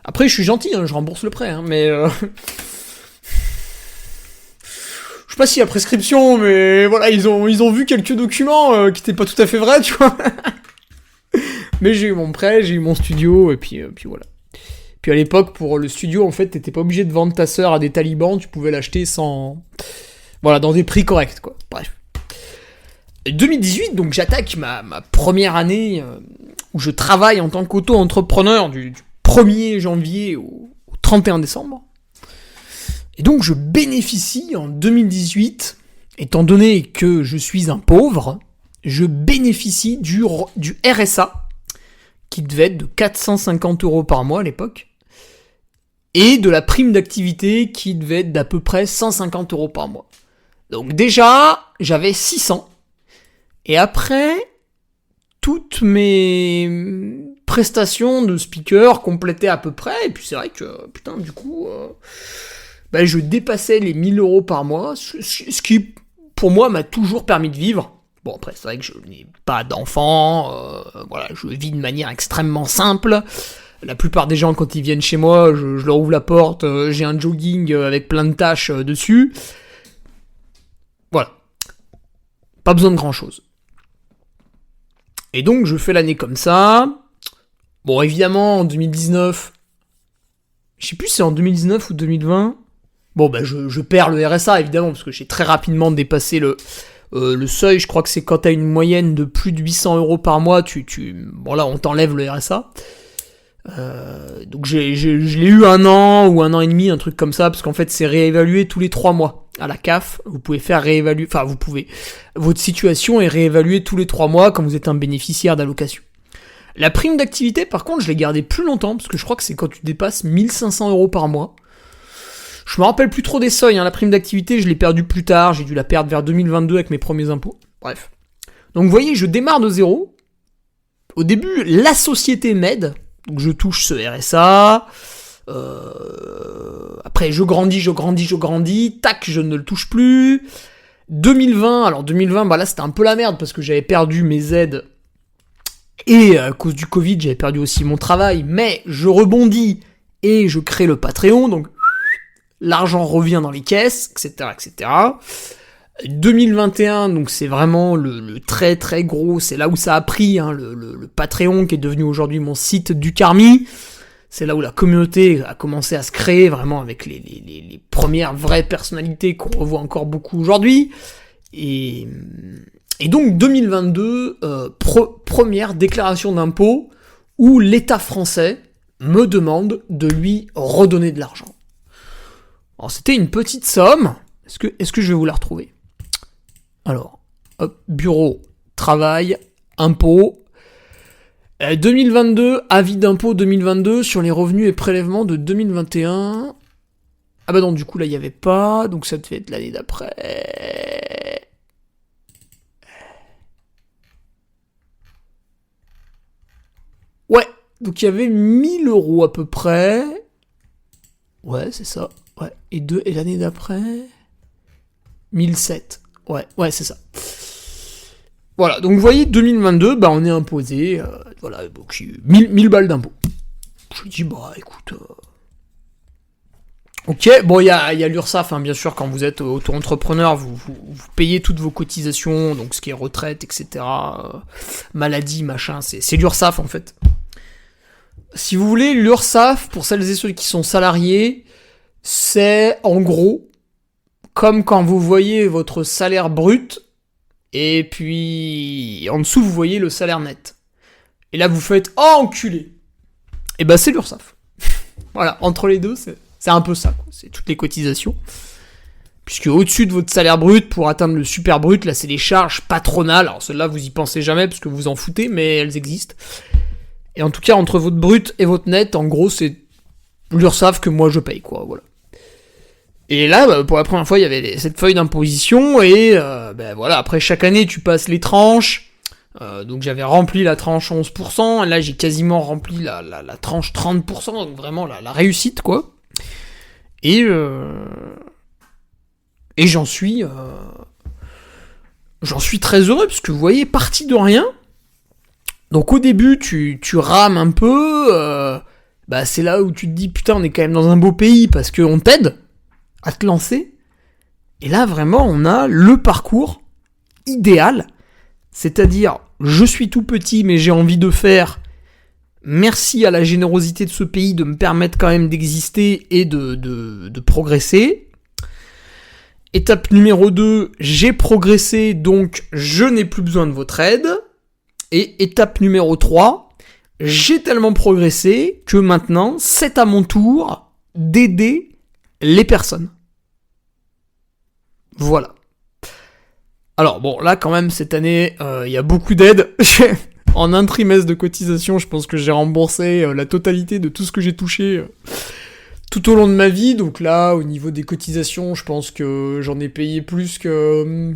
Après, je suis gentil, hein, je rembourse le prêt, hein, mais... Je sais pas s'il y a prescription, mais voilà, ils ont vu quelques documents qui étaient pas tout à fait vrais, tu vois. Mais j'ai eu mon prêt, j'ai eu mon studio, et puis voilà. Puis à l'époque, pour le studio, en fait, t'étais pas obligé de vendre ta sœur à des talibans, tu pouvais l'acheter sans... Voilà, dans des prix corrects, quoi. Bref. Et 2018, donc j'attaque ma première année où je travaille en tant qu'auto-entrepreneur du 1er janvier au 31 décembre. Et donc je bénéficie en 2018, étant donné que je suis un pauvre, je bénéficie du RSA, qui devait être de 450 € par mois à l'époque, et de la prime d'activité qui devait être d'à peu près 150 € par mois. Donc déjà, j'avais 600, et après, toutes mes prestations de speaker complétaient à peu près, et puis c'est vrai que, putain, du coup... je dépassais les 1000 € par mois, ce qui, pour moi, m'a toujours permis de vivre. Bon, après, c'est vrai que je n'ai pas d'enfant, je vis de manière extrêmement simple. La plupart des gens, quand ils viennent chez moi, je leur ouvre la porte, j'ai un jogging avec plein de taches dessus. Voilà. Pas besoin de grand-chose. Et donc, je fais l'année comme ça. Bon, évidemment, en 2019... Je sais plus si c'est en 2019 ou 2020... Bon, je perds le RSA, évidemment, parce que j'ai très rapidement dépassé le seuil. Je crois que c'est quand t'as une moyenne de plus de 800 € par mois, on t'enlève le RSA. Donc je l'ai eu 1 an ou 1 an et demi, un truc comme ça, parce qu'en fait, c'est réévalué tous les 3 mois. À la CAF, vous pouvez faire réévaluer... Enfin, vous pouvez... Votre situation est réévaluée tous les 3 mois quand vous êtes un bénéficiaire d'allocation. La prime d'activité, par contre, je l'ai gardée plus longtemps, parce que je crois que c'est quand tu dépasses 1500 € par mois. Je me rappelle plus trop des seuils, hein. La prime d'activité, je l'ai perdue plus tard, j'ai dû la perdre vers 2022 avec mes premiers impôts. Bref. Donc vous voyez, je démarre de zéro. Au début, la société m'aide. Donc je touche ce RSA. Après, je grandis. Tac, je ne le touche plus. 2020, alors 2020, bah là c'était un peu la merde parce que j'avais perdu mes aides. Et à cause du Covid, j'avais perdu aussi mon travail. Mais je rebondis et je crée le Patreon. Donc l'argent revient dans les caisses, etc., etc. 2021, donc c'est vraiment le très très gros, c'est là où ça a pris, hein, le Patreon qui est devenu aujourd'hui mon site du Carmi. C'est là où la communauté a commencé à se créer vraiment avec les premières vraies personnalités qu'on revoit encore beaucoup aujourd'hui. Et donc 2022, première déclaration d'impôt où l'État français me demande de lui redonner de l'argent. Alors c'était une petite somme, est-ce que je vais vous la retrouver ? Alors, hop, bureau, travail, impôts. 2022, avis d'impôt 2022 sur les revenus et prélèvements de 2021. Ah bah non, du coup là il n'y avait pas, donc ça devait être l'année d'après. Ouais, donc il y avait 1000 € à peu près. Ouais, c'est ça. Ouais, et l'année d'après 1007. Ouais, c'est ça. Voilà, donc vous voyez, 2022, bah on est imposé, voilà, donc 1000 balles d'impôt. Je me dis, bah écoute... Ok, bon, il y a l'URSSAF, hein, bien sûr, quand vous êtes auto-entrepreneur, vous payez toutes vos cotisations, donc ce qui est retraite, etc., maladie, machin, c'est l'URSSAF, en fait. Si vous voulez, l'URSSAF, pour celles et ceux qui sont salariés, c'est, en gros, comme quand vous voyez votre salaire brut, et puis en dessous vous voyez le salaire net. Et là vous faites « Oh, enculé !» Et bah c'est l'URSSAF. Voilà, entre les deux, c'est un peu ça, quoi. C'est toutes les cotisations. Puisque au-dessus de votre salaire brut, pour atteindre le super brut, là c'est les charges patronales. Alors celles-là vous y pensez jamais parce que vous en foutez, mais elles existent. Et en tout cas, entre votre brut et votre net, en gros c'est l'URSSAF que moi je paye, quoi, voilà. Et là, bah, pour la première fois, il y avait cette feuille d'imposition, et bah, voilà, après chaque année, tu passes les tranches. Donc j'avais rempli la tranche 11%, et là j'ai quasiment rempli la tranche 30%, donc vraiment la réussite, quoi. Et j'en suis très heureux, parce que vous voyez, parti de rien. Donc au début, tu rames un peu, bah c'est là où tu te dis, putain, on est quand même dans un beau pays, parce qu'on t'aide à te lancer. Et là, vraiment, on a le parcours idéal. C'est-à-dire, je suis tout petit, mais j'ai envie de faire. Merci à la générosité de ce pays de me permettre quand même d'exister et de progresser. Étape numéro 2, j'ai progressé, donc je n'ai plus besoin de votre aide. Et étape numéro 3, j'ai tellement progressé que maintenant, c'est à mon tour d'aider les personnes. Voilà. Alors bon, là quand même, cette année, il y a beaucoup d'aides. En un trimestre de cotisation, je pense que j'ai remboursé la totalité de tout ce que j'ai touché tout au long de ma vie. Donc là, au niveau des cotisations, je pense que j'en ai payé plus que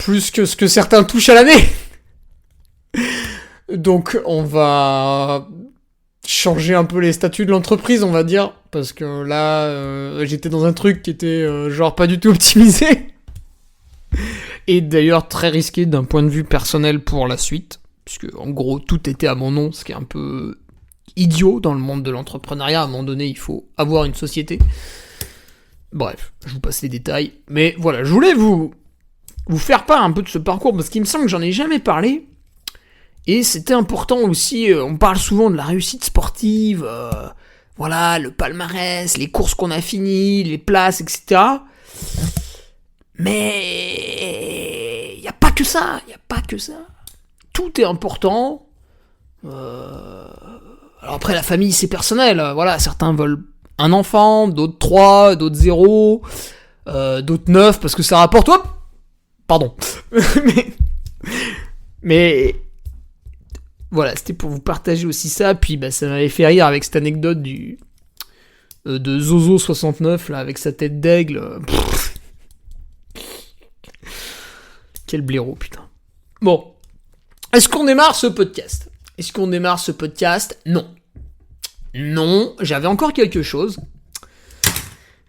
ce que certains touchent à l'année. Donc on va changer un peu les statuts de l'entreprise, on va dire, parce que là, j'étais dans un truc qui était genre pas du tout optimisé, et d'ailleurs très risqué d'un point de vue personnel pour la suite, puisque en gros tout était à mon nom, ce qui est un peu idiot dans le monde de l'entrepreneuriat. À un moment donné, il faut avoir une société. Bref, je vous passe les détails, mais voilà, je voulais vous faire part un peu de ce parcours, parce qu'il me semble que j'en ai jamais parlé. Et c'était important aussi, on parle souvent de la réussite sportive, voilà, le palmarès, les courses qu'on a finies, les places, etc. Mais il n'y a pas que ça, Tout est important. Alors après, la famille, c'est personnel, voilà, certains veulent un enfant, d'autres 3, d'autres 0, d'autres 9, parce que ça rapporte... Hop, pardon. mais voilà, c'était pour vous partager aussi ça, puis bah, ça m'avait fait rire avec cette anecdote de Zozo69, là, avec sa tête d'aigle. Quel blaireau, putain. Bon. Est-ce qu'on démarre ce podcast ? Non. Non, j'avais encore quelque chose.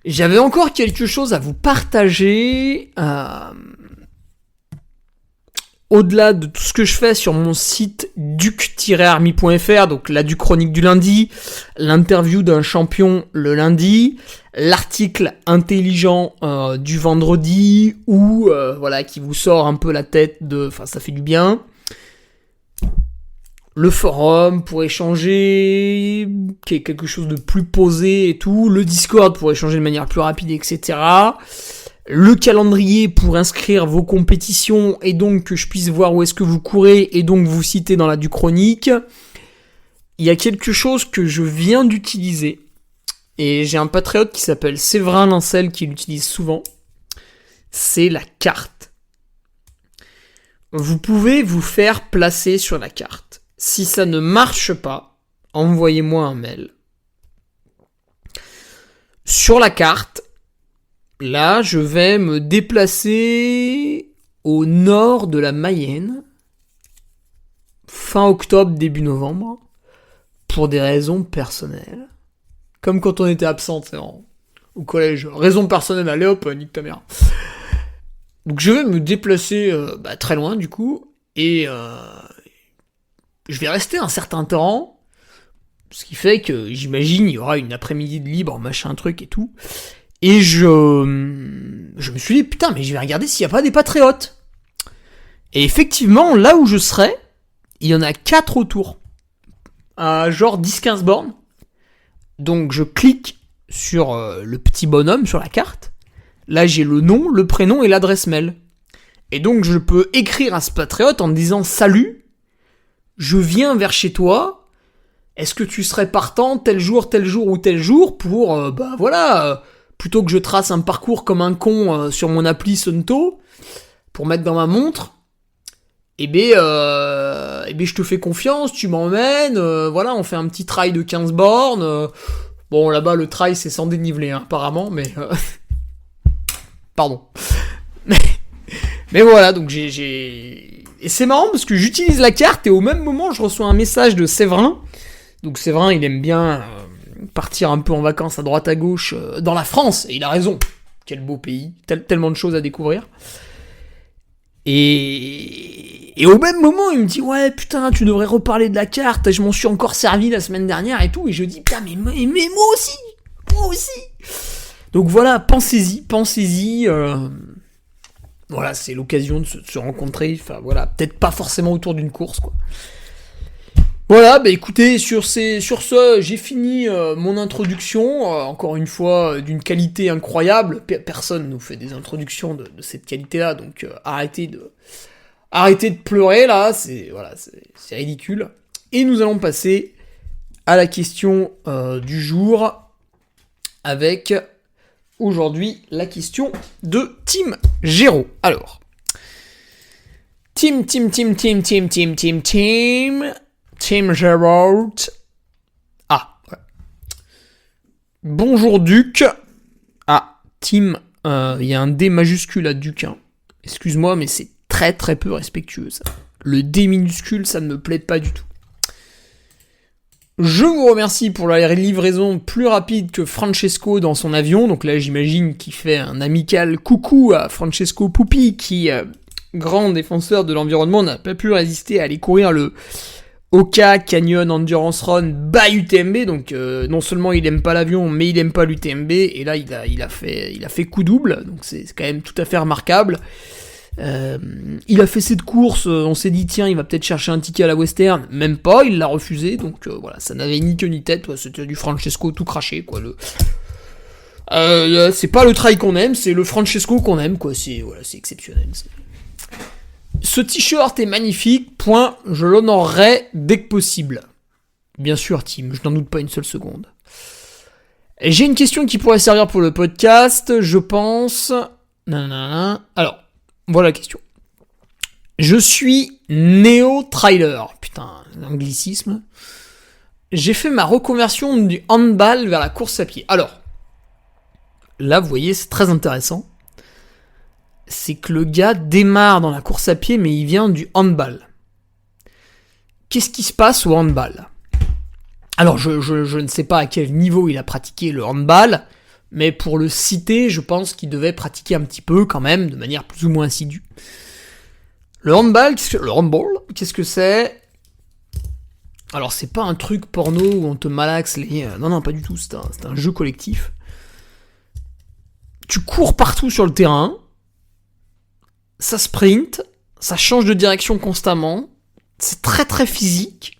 À vous partager. Au-delà de tout ce que je fais sur mon site duc-army.fr, donc la Duc chronique du lundi, l'interview d'un champion le lundi, l'article intelligent du vendredi, ou voilà, qui vous sort un peu la tête enfin ça fait du bien. Le forum pour échanger, qui est quelque chose de plus posé et tout, le Discord pour échanger de manière plus rapide, etc. Le calendrier pour inscrire vos compétitions et donc que je puisse voir où est-ce que vous courez et donc vous citer dans la Duc chronique. Il y a quelque chose que je viens d'utiliser et j'ai un patriote qui s'appelle Séverin Lincel qui l'utilise souvent. C'est la carte. Vous pouvez vous faire placer sur la carte. Si ça ne marche pas, envoyez-moi un mail. Sur la carte, là, je vais me déplacer au nord de la Mayenne, fin octobre, début novembre, pour des raisons personnelles. Comme quand on était absent au collège. Raison personnelle, allez hop, nique ta mère. Donc je vais me déplacer très loin du coup, et je vais rester un certain temps, ce qui fait que j'imagine il y aura une après-midi de libre, machin truc et tout. Et je me suis dit, putain, mais je vais regarder s'il n'y a pas des patriotes. Et effectivement, là où je serai, il y en a 4 autour. À genre 10-15 bornes. Donc je clique sur le petit bonhomme sur la carte. Là, j'ai le nom, le prénom et l'adresse mail. Et donc je peux écrire à ce patriote en disant, salut, je viens vers chez toi. Est-ce que tu serais partant tel jour ou tel jour pour, plutôt que je trace un parcours comme un con sur mon appli Sunto, pour mettre dans ma montre, je te fais confiance, tu m'emmènes, on fait un petit trail de 15 bornes. Bon, là-bas, le trail, c'est sans dénivelé, hein, apparemment, mais... Pardon. Mais voilà, donc j'ai... Et c'est marrant, parce que j'utilise la carte, et au même moment, je reçois un message de Séverin. Donc Séverin, il aime bien... partir un peu en vacances à droite à gauche dans la France, et il a raison, quel beau pays, tellement de choses à découvrir. Et au même moment il me dit, ouais putain tu devrais reparler de la carte, je m'en suis encore servi la semaine dernière et tout, et je dis putain mais moi aussi. Donc voilà, pensez-y, voilà, c'est l'occasion de se rencontrer, enfin voilà, peut-être pas forcément autour d'une course quoi. Voilà, écoutez, sur ce, j'ai fini mon introduction, encore une fois, d'une qualité incroyable. Personne nous fait des introductions de cette qualité-là, donc arrêtez de pleurer, là, c'est ridicule. Et nous allons passer à la question du jour, avec, aujourd'hui, la question de Team Géraud. Alors, Team Géraud. Ah, ouais. Bonjour Duc. Ah, Team, il y a un D majuscule à Duc. Hein. Excuse-moi, mais c'est très très peu respectueux ça. Le D minuscule, ça ne me plaît pas du tout. Je vous remercie pour la livraison plus rapide que Francesco dans son avion. Donc là, j'imagine qu'il fait un amical coucou à Francesco Pupi, qui, grand défenseur de l'environnement, n'a pas pu résister à aller courir le Oka Canyon Endurance Run by UTMB, donc non seulement il aime pas l'avion, mais il aime pas l'UTMB, et là il a fait coup double, donc c'est quand même tout à fait remarquable. Il a fait cette course, on s'est dit tiens il va peut-être chercher un ticket à la Western, même pas, il l'a refusé, donc voilà, ça n'avait ni queue ni tête, c'était du Francesco tout craché quoi. C'est pas le trail qu'on aime, c'est le Francesco qu'on aime quoi, c'est exceptionnel. Ce t-shirt est magnifique, point, je l'honorerai dès que possible. Bien sûr, Tim, je n'en doute pas une seule seconde. Et j'ai une question qui pourrait servir pour le podcast, je pense... Alors, voilà la question. Je suis néo-trailer. Putain, l'anglicisme. J'ai fait ma reconversion du handball vers la course à pied. Alors, là, vous voyez, c'est très intéressant. c'est que le gars démarre dans la course à pied, mais il vient du handball. Qu'est-ce qui se passe au handball ? Alors, je ne sais pas à quel niveau il a pratiqué le handball, mais pour le citer, je pense qu'il devait pratiquer un petit peu quand même, de manière plus ou moins assidue. Le handball, qu'est-ce que c'est ? Alors, c'est pas un truc porno où on te malaxe les... Non, pas du tout, c'est un jeu collectif. Tu cours partout sur le terrain, ça sprint, ça change de direction constamment, c'est très très physique.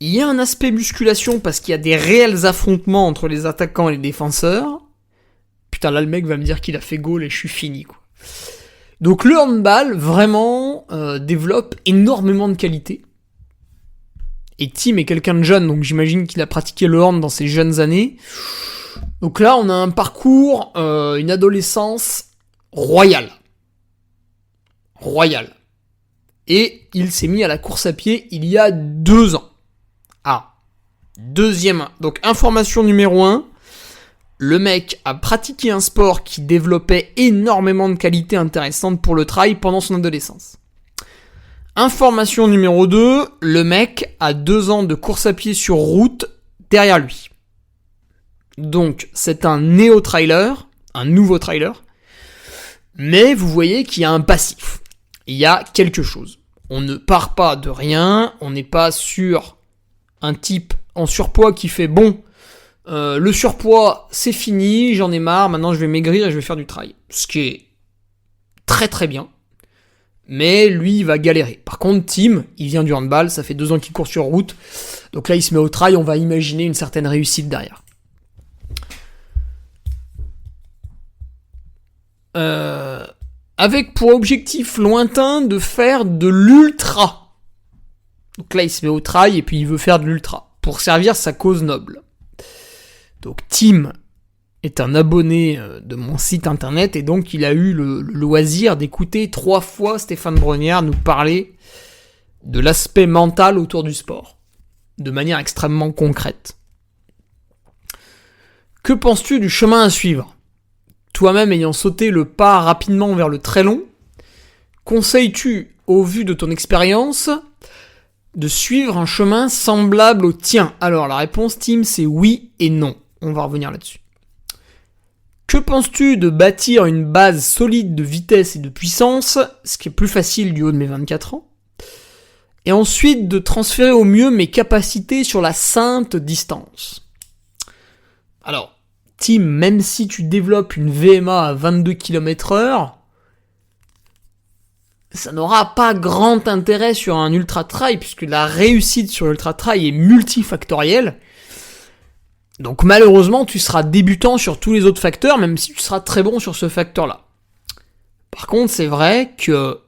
Il y a un aspect musculation parce qu'il y a des réels affrontements entre les attaquants et les défenseurs. Putain, là le mec va me dire qu'il a fait goal et je suis fini, quoi. Donc le handball, vraiment, développe énormément de qualité. Et Tim est quelqu'un de jeune, donc j'imagine qu'il a pratiqué le hand dans ses jeunes années. Donc là, on a un parcours, une adolescence royale. Et il s'est mis à la course à pied il y a 2 ans. Deuxième. Donc, information numéro 1. Le mec a pratiqué un sport qui développait énormément de qualités intéressantes pour le trail pendant son adolescence. Information numéro 2. Le mec a 2 ans de course à pied sur route derrière lui. Donc, c'est un néo-trailer, un nouveau trailer. Mais vous voyez qu'il y a un passif. Il y a quelque chose. On ne part pas de rien, on n'est pas sur un type en surpoids qui fait bon, le surpoids c'est fini, j'en ai marre, maintenant je vais maigrir et je vais faire du trail. Ce qui est très très bien, mais lui il va galérer. Par contre Tim, il vient du handball, ça fait 2 ans qu'il court sur route, donc là il se met au trail, on va imaginer une certaine réussite derrière. Avec pour objectif lointain de faire de l'ultra. Donc là, il se met au trail et puis il veut faire de l'ultra pour servir sa cause noble. Donc Tim est un abonné de mon site internet et donc il a eu le loisir d'écouter 3 fois Stéphane Brenière nous parler de l'aspect mental autour du sport, de manière extrêmement concrète. Que penses-tu du chemin à suivre ? Toi-même ayant sauté le pas rapidement vers le très long, conseilles-tu, au vu de ton expérience, de suivre un chemin semblable au tien ? Alors la réponse, Tim, c'est oui et non. On va revenir là-dessus. Que penses-tu de bâtir une base solide de vitesse et de puissance, ce qui est plus facile du haut de mes 24 ans, et ensuite de transférer au mieux mes capacités sur la sainte distance ? Alors, Tim, même si tu développes une VMA à 22 km/h, ça n'aura pas grand intérêt sur un ultra trail, puisque la réussite sur l'ultra trail est multifactorielle. Donc malheureusement, tu seras débutant sur tous les autres facteurs, même si tu seras très bon sur ce facteur-là. Par contre, c'est vrai que,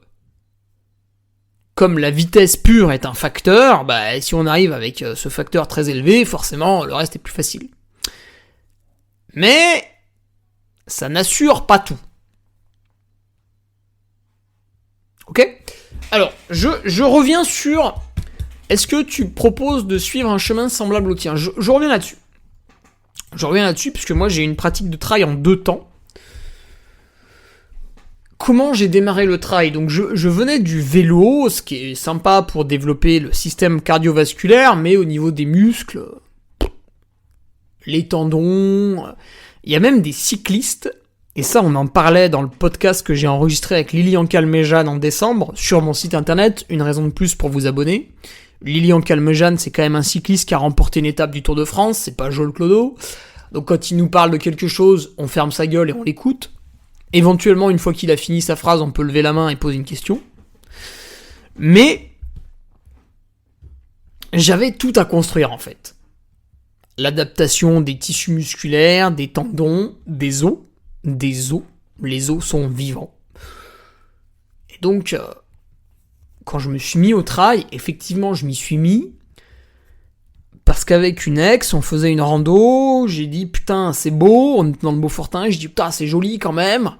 comme la vitesse pure est un facteur, si on arrive avec ce facteur très élevé, forcément, le reste est plus facile. Mais ça n'assure pas tout. Ok ? Alors, je reviens sur... Est-ce que tu proposes de suivre un chemin semblable au tien ? Je reviens là-dessus. Puisque moi j'ai une pratique de trail en 2 temps. Comment j'ai démarré le trail ? Donc je venais du vélo, ce qui est sympa pour développer le système cardiovasculaire, mais au niveau des muscles... les tendons, il y a même des cyclistes, et ça on en parlait dans le podcast que j'ai enregistré avec Lilian Calmejane en décembre, sur mon site internet, une raison de plus pour vous abonner. Lilian Calmejane, c'est quand même un cycliste qui a remporté une étape du Tour de France, c'est pas Joël Clodo, donc quand il nous parle de quelque chose, on ferme sa gueule et on l'écoute. Éventuellement, une fois qu'il a fini sa phrase, on peut lever la main et poser une question. Mais j'avais tout à construire en fait. L'adaptation des tissus musculaires, des tendons, des os. Les os sont vivants. Et donc, quand je me suis mis au trail, effectivement, je m'y suis mis. Parce qu'avec une ex, on faisait une rando, j'ai dit, putain, c'est beau, on était dans le Beaufortin, j'ai dit, putain, c'est joli quand même.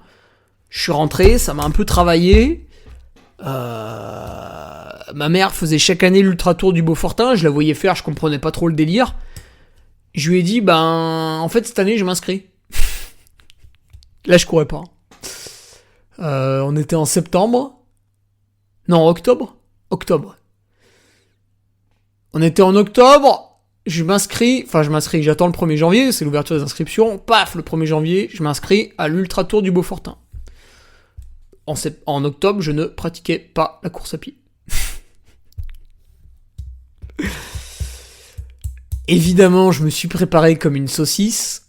Je suis rentré, ça m'a un peu travaillé. Ma mère faisait chaque année l'ultra tour du Beaufortin, je la voyais faire, je comprenais pas trop le délire. Je lui ai dit, en fait, cette année, je m'inscris. Là, je courais pas. On était en septembre. Non, octobre. Octobre. On était en octobre. J'attends le 1er janvier, c'est l'ouverture des inscriptions. Paf, le 1er janvier, je m'inscris à l'Ultra Tour du Beaufortin. En octobre, je ne pratiquais pas la course à pied. Évidemment, je me suis préparé comme une saucisse.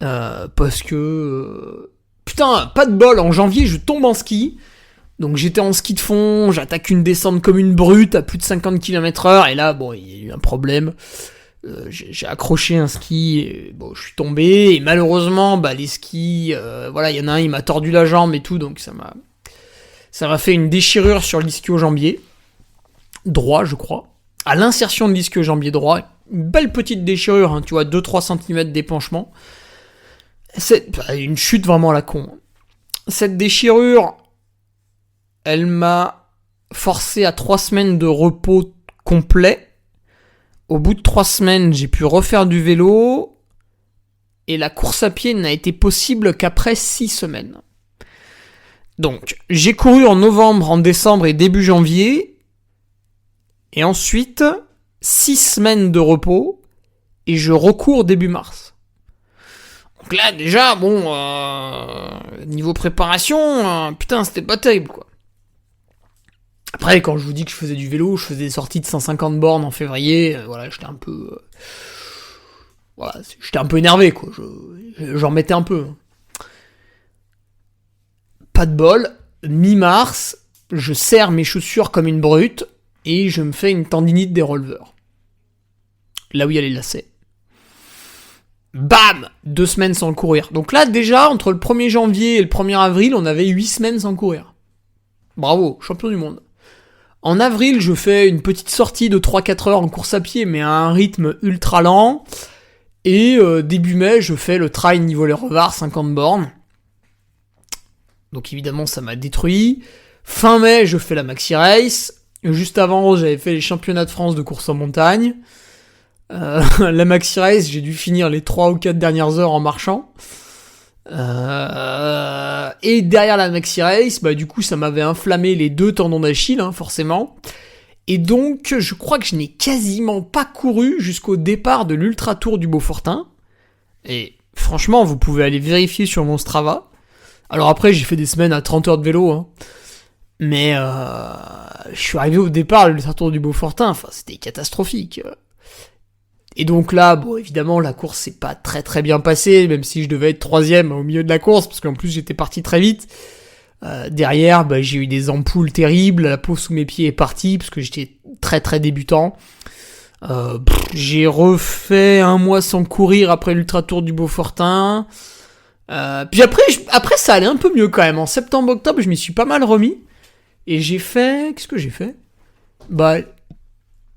Parce que... putain, pas de bol, en janvier, je tombe en ski. Donc j'étais en ski de fond, j'attaque une descente comme une brute à plus de 50 km/h. Et là, bon, il y a eu un problème. J'ai accroché un ski, et, bon, je suis tombé. Et malheureusement, les skis... voilà, il y en a un, il m'a tordu la jambe et tout. Donc ça m'a fait une déchirure sur l'ischio-jambier droit, je crois. À l'insertion de l'ischio-jambier droit, une belle petite déchirure, hein, tu vois, 2-3 cm d'épanchement. C'est une chute vraiment à la con. Cette déchirure, elle m'a forcé à 3 semaines de repos complet. Au bout de 3 semaines, j'ai pu refaire du vélo. Et la course à pied n'a été possible qu'après 6 semaines. Donc, j'ai couru en novembre, en décembre et début janvier. Et ensuite, 6 semaines de repos, et je recours début mars. Donc là, déjà, bon, niveau préparation, putain, c'était pas terrible, quoi. Après, quand je vous dis que je faisais du vélo, je faisais des sorties de 150 bornes en février, voilà, j'étais un peu... j'étais un peu énervé, quoi. J'en mettais un peu. Pas de bol, mi-mars, je serre mes chaussures comme une brute, et je me fais une tendinite des releveurs. Là où il y a les lacets. Bam ! 2 semaines sans courir. Donc là, déjà, entre le 1er janvier et le 1er avril, on avait 8 semaines sans courir. Bravo, champion du monde. En avril, je fais une petite sortie de 3-4 heures en course à pied, mais à un rythme ultra lent. Et début mai, je fais le trail niveau les Revards, 50 bornes. Donc évidemment, ça m'a détruit. Fin mai, je fais la Maxi Race. Juste avant, j'avais fait les championnats de France de course en montagne. La Maxi Race, j'ai dû finir les 3 ou 4 dernières heures en marchant. Et derrière la Maxi Race, du coup, ça m'avait inflammé les 2 tendons d'Achille, hein, forcément. Et donc, je crois que je n'ai quasiment pas couru jusqu'au départ de l'Ultra Tour du Beaufortin. Et franchement, vous pouvez aller vérifier sur mon Strava. Alors après, j'ai fait des semaines à 30 heures de vélo, hein. Mais je suis arrivé au départ de l'Ultra Tour du Beaufortin, enfin c'était catastrophique. Et donc là, bon évidemment la course s'est pas très très bien passée, même si je devais être 3ème au milieu de la course, parce qu'en plus j'étais parti très vite. Derrière, j'ai eu des ampoules terribles, la peau sous mes pieds est partie, parce que j'étais très très débutant. J'ai refait 1 mois sans courir après l'Ultra Tour du Beaufortin. Puis après ça allait un peu mieux quand même. En septembre-octobre, je m'y suis pas mal remis. Et j'ai fait... Qu'est-ce que j'ai fait ?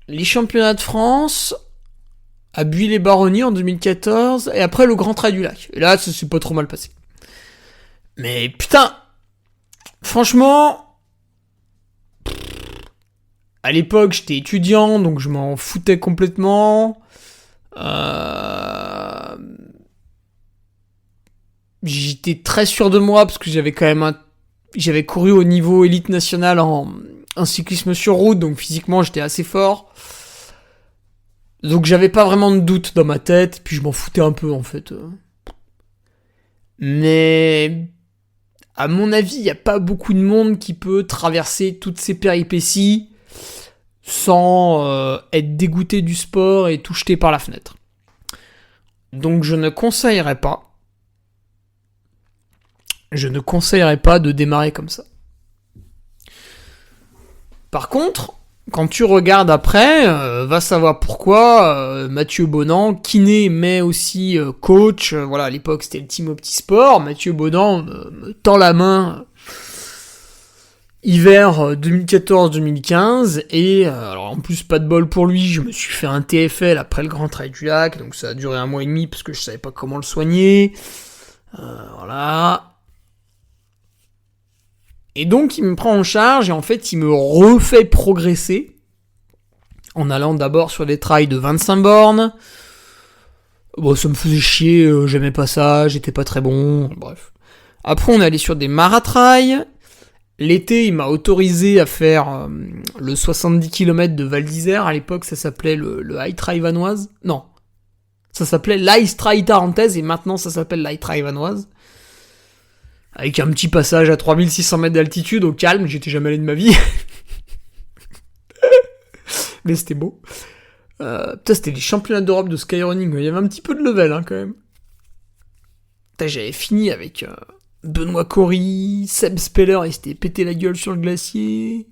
Les championnats de France à Buis-les-Baronnies en 2014, et après le Grand Trail du Lac. Et là, ça s'est pas trop mal passé. Mais putain, franchement, à l'époque, j'étais étudiant, donc je m'en foutais complètement. J'étais très sûr de moi, parce que j'avais quand même j'avais couru au niveau élite nationale en cyclisme sur route, donc physiquement j'étais assez fort. Donc j'avais pas vraiment de doute dans ma tête, puis je m'en foutais un peu en fait. Mais à mon avis, il n'y a pas beaucoup de monde qui peut traverser toutes ces péripéties sans être dégoûté du sport et tout jeter par la fenêtre. Donc je ne conseillerais pas. Je ne conseillerais pas de démarrer comme ça. Par contre, quand tu regardes après, va savoir pourquoi Mathieu Bonan, kiné mais aussi coach, voilà, à l'époque c'était le Team Optisport, Mathieu Bonan me tend la main hiver 2014-2015, et alors en plus pas de bol pour lui, je me suis fait un TFL après le Grand Trail du Lac, donc ça a duré 1 mois et demi parce que je savais pas comment le soigner, voilà. Et donc il me prend en charge et en fait il me refait progresser en allant d'abord sur des trails de 25 bornes. Bon, ça me faisait chier, j'aimais pas ça, j'étais pas très bon, bref. Après, on est allé sur des maratrails. L'été, il m'a autorisé à faire le 70 km de Val d'Isère. À l'époque, ça s'appelait le High Trail Vanoise. Non. Ça s'appelait l'Ice Trail Tarentaise et maintenant ça s'appelle l'High Trail Vanoise. Avec un petit passage à 3600 mètres d'altitude au calme. J'étais jamais allé de ma vie. Mais c'était beau. Putain, c'était les championnats d'Europe de skyrunning. Il y avait un petit peu de level, quand même. Putain, j'avais fini avec Benoît Cory, Seb Speller, il s'était pété la gueule sur le glacier.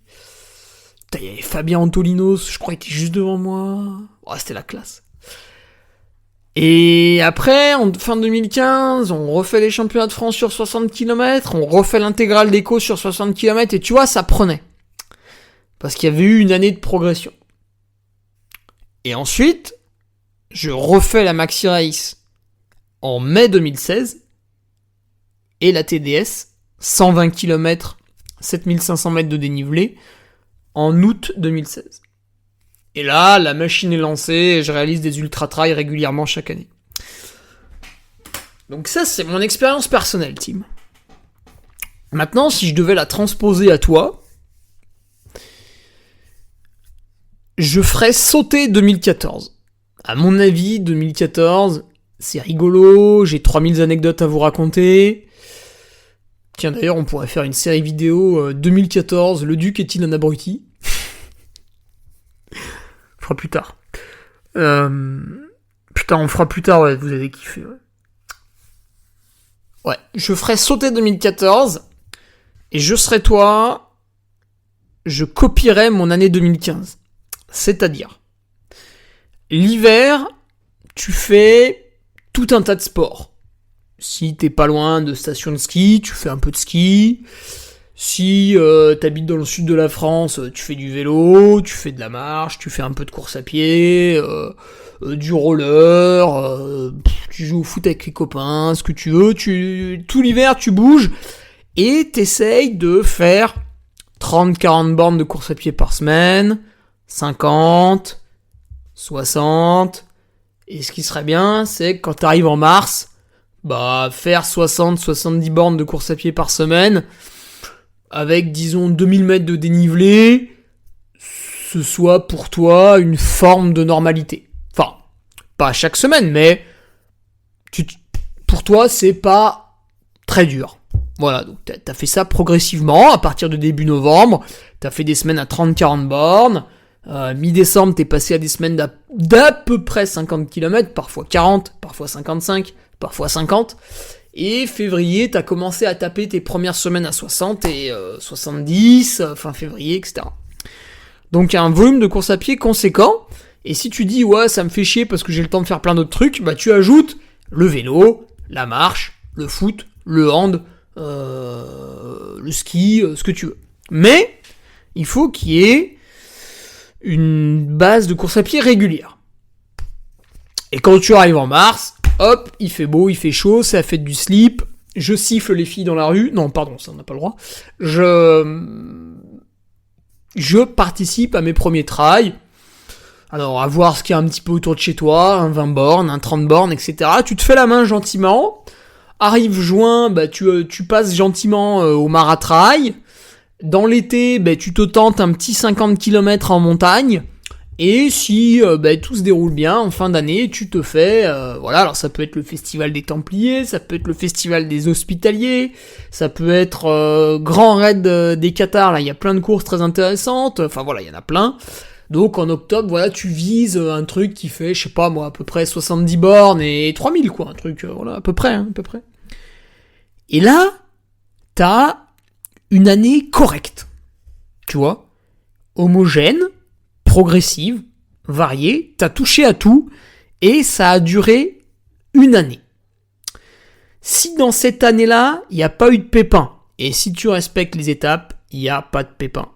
Putain, il y avait Fabien Antolinos, je crois qu'il était juste devant moi. Oh, c'était la classe. Et après, en fin 2015, on refait les championnats de France sur 60 km, on refait l'intégrale d'éco sur 60 km, et tu vois, ça prenait. Parce qu'il y avait eu une année de progression. Et ensuite, je refais la Maxi Race en mai 2016, et la TDS, 120 km, 7500 mètres de dénivelé, en août 2016. Et là, la machine est lancée, et je réalise des ultra-trails régulièrement chaque année. Donc ça, c'est mon expérience personnelle, Tim. Maintenant, si je devais la transposer à toi, je ferais sauter 2014. À mon avis, 2014, c'est rigolo, j'ai 3000 anecdotes à vous raconter. Tiens, d'ailleurs, on pourrait faire une série vidéo 2014, le Duc est-il un abruti ? On fera plus tard. Putain, on fera plus tard, ouais, vous avez kiffé, ouais. Ouais, je ferai sauter 2014, et je serai toi, je copierai mon année 2015. C'est-à-dire, l'hiver, tu fais tout un tas de sports. Si t'es pas loin de stations de ski, tu fais un peu de ski. Si t'habites dans le sud de la France, tu fais du vélo, tu fais de la marche, tu fais un peu de course à pied, du roller, tu joues au foot avec les copains, ce que tu veux. Tout l'hiver, tu bouges et t'essayes de faire 30-40 bornes de course à pied par semaine, 50, 60. Et ce qui serait bien, c'est que quand t'arrives en mars, faire 60-70 bornes de course à pied par semaine, avec, disons, 2000 mètres de dénivelé, ce soit pour toi une forme de normalité. Enfin, pas chaque semaine, mais pour toi, c'est pas très dur. Voilà, donc t'as fait ça progressivement, à partir de début novembre, t'as fait des semaines à 30-40 bornes, mi-décembre, t'es passé à des semaines d'à peu près 50 km, parfois 40, parfois 55, parfois 50, et février, t'as commencé à taper tes premières semaines à 60 et 70, fin février, etc. Donc un volume de course à pied conséquent, et si tu dis, ouais, ça me fait chier parce que j'ai le temps de faire plein d'autres trucs, tu ajoutes le vélo, la marche, le foot, le hand, le ski, ce que tu veux. Mais, il faut qu'il y ait une base de course à pied régulière. Et quand tu arrives en mars, hop, il fait beau, il fait chaud, c'est la fête du slip, je siffle les filles dans la rue, non, pardon, ça on n'a pas le droit, je participe à mes premiers trails, alors à voir ce qu'il y a un petit peu autour de chez toi, un 20 bornes, un 30 bornes, etc. Tu te fais la main gentiment, arrive juin, tu passes gentiment au maratrail, dans l'été, tu te tentes un petit 50 km en montagne, et si tout se déroule bien, en fin d'année, tu te fais, alors ça peut être le festival des Templiers, ça peut être le festival des Hospitaliers, ça peut être Grand Raid des Qatars, là il y a plein de courses très intéressantes, enfin voilà, il y en a plein. Donc en octobre, tu vises un truc qui fait, je sais pas moi, à peu près 70 bornes et 3000 quoi, un truc, à peu près. Et là, t'as une année correcte, tu vois, homogène, progressive, variée, t'as touché à tout, et ça a duré une année. Si dans cette année-là, il n'y a pas eu de pépin, et si tu respectes les étapes, il n'y a pas de pépin.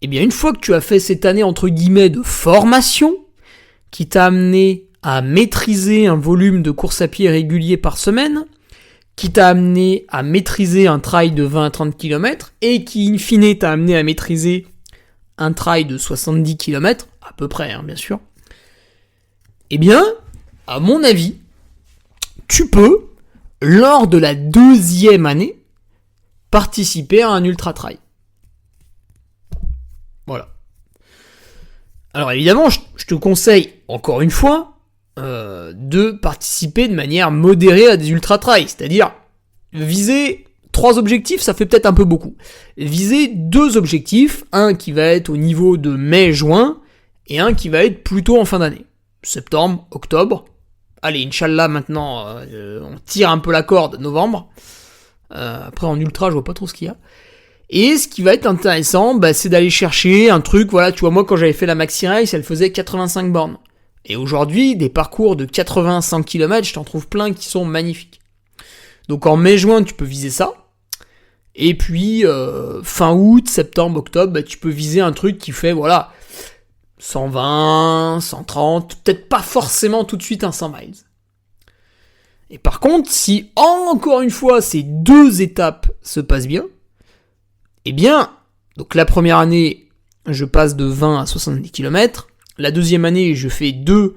Eh bien, une fois que tu as fait cette année, entre guillemets, de formation, qui t'a amené à maîtriser un volume de course à pied régulier par semaine, qui t'a amené à maîtriser un trail de 20 à 30 km, et qui, in fine, t'a amené à maîtriser un trail de 70 km, à peu près, bien sûr, eh bien, à mon avis, tu peux lors de la 2e année, participer à un ultra trail. Voilà. Alors évidemment, je te conseille, encore une fois, de participer de manière modérée à des ultra trails, c'est-à-dire viser 3 objectifs, ça fait peut-être un peu beaucoup. Viser 2 objectifs, un qui va être au niveau de mai-juin, et un qui va être plutôt en fin d'année. Septembre, octobre. Allez, Inch'Allah, maintenant, on tire un peu la corde, novembre. Après, en ultra, je vois pas trop ce qu'il y a. Et ce qui va être intéressant, c'est d'aller chercher un truc, voilà, tu vois, moi, quand j'avais fait la Maxi Race, elle faisait 85 bornes. Et aujourd'hui, des parcours de 80-100 km, je t'en trouve plein qui sont magnifiques. Donc en mai-juin, tu peux viser ça. Et puis, fin août, septembre, octobre, tu peux viser un truc qui fait, voilà, 120, 130, peut-être pas forcément tout de suite un 100 miles. Et par contre, si encore une fois ces 2 étapes se passent bien, eh bien, donc la première année, je passe de 20 à 70 km, la 2e année, je fais 2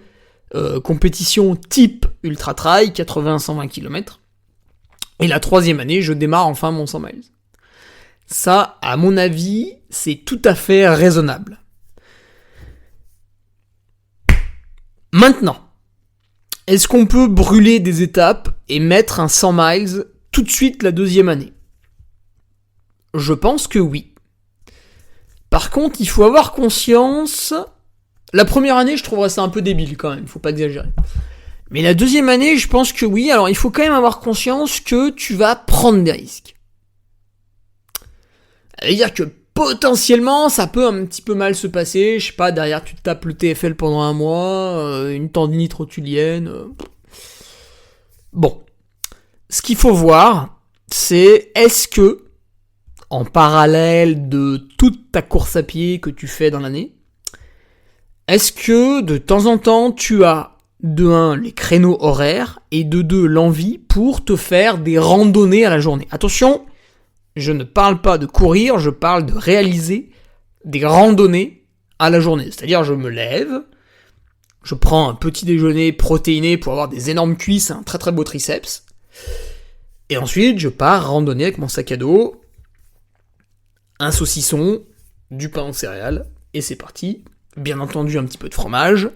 compétitions type ultra trail, 80-120 km, et la 3e année, je démarre enfin mon 100 miles. Ça, à mon avis, c'est tout à fait raisonnable. Maintenant, est-ce qu'on peut brûler des étapes et mettre un 100 miles tout de suite la 2e année ? Je pense que oui. Par contre, il faut avoir conscience... La première année, je trouverais ça un peu débile quand même, faut pas exagérer. Mais la 2e année, je pense que oui. Alors, il faut quand même avoir conscience que tu vas prendre des risques. Ça veut dire que potentiellement, ça peut un petit peu mal se passer. Je sais pas, derrière, tu te tapes le TFL pendant un mois, une tendinite rotulienne. Bon. Ce qu'il faut voir, c'est est-ce que, en parallèle de toute ta course à pied que tu fais dans l'année, est-ce que, de temps en temps, tu as, de 1, les créneaux horaires, et de 2, l'envie pour te faire des randonnées à la journée. Attention, je ne parle pas de courir, je parle de réaliser des randonnées à la journée. C'est-à-dire, je me lève, je prends un petit déjeuner protéiné pour avoir des énormes cuisses, un très très beau triceps, et ensuite, je pars randonner avec mon sac à dos, un saucisson, du pain en céréales, et c'est parti. Bien entendu, un petit peu de fromage.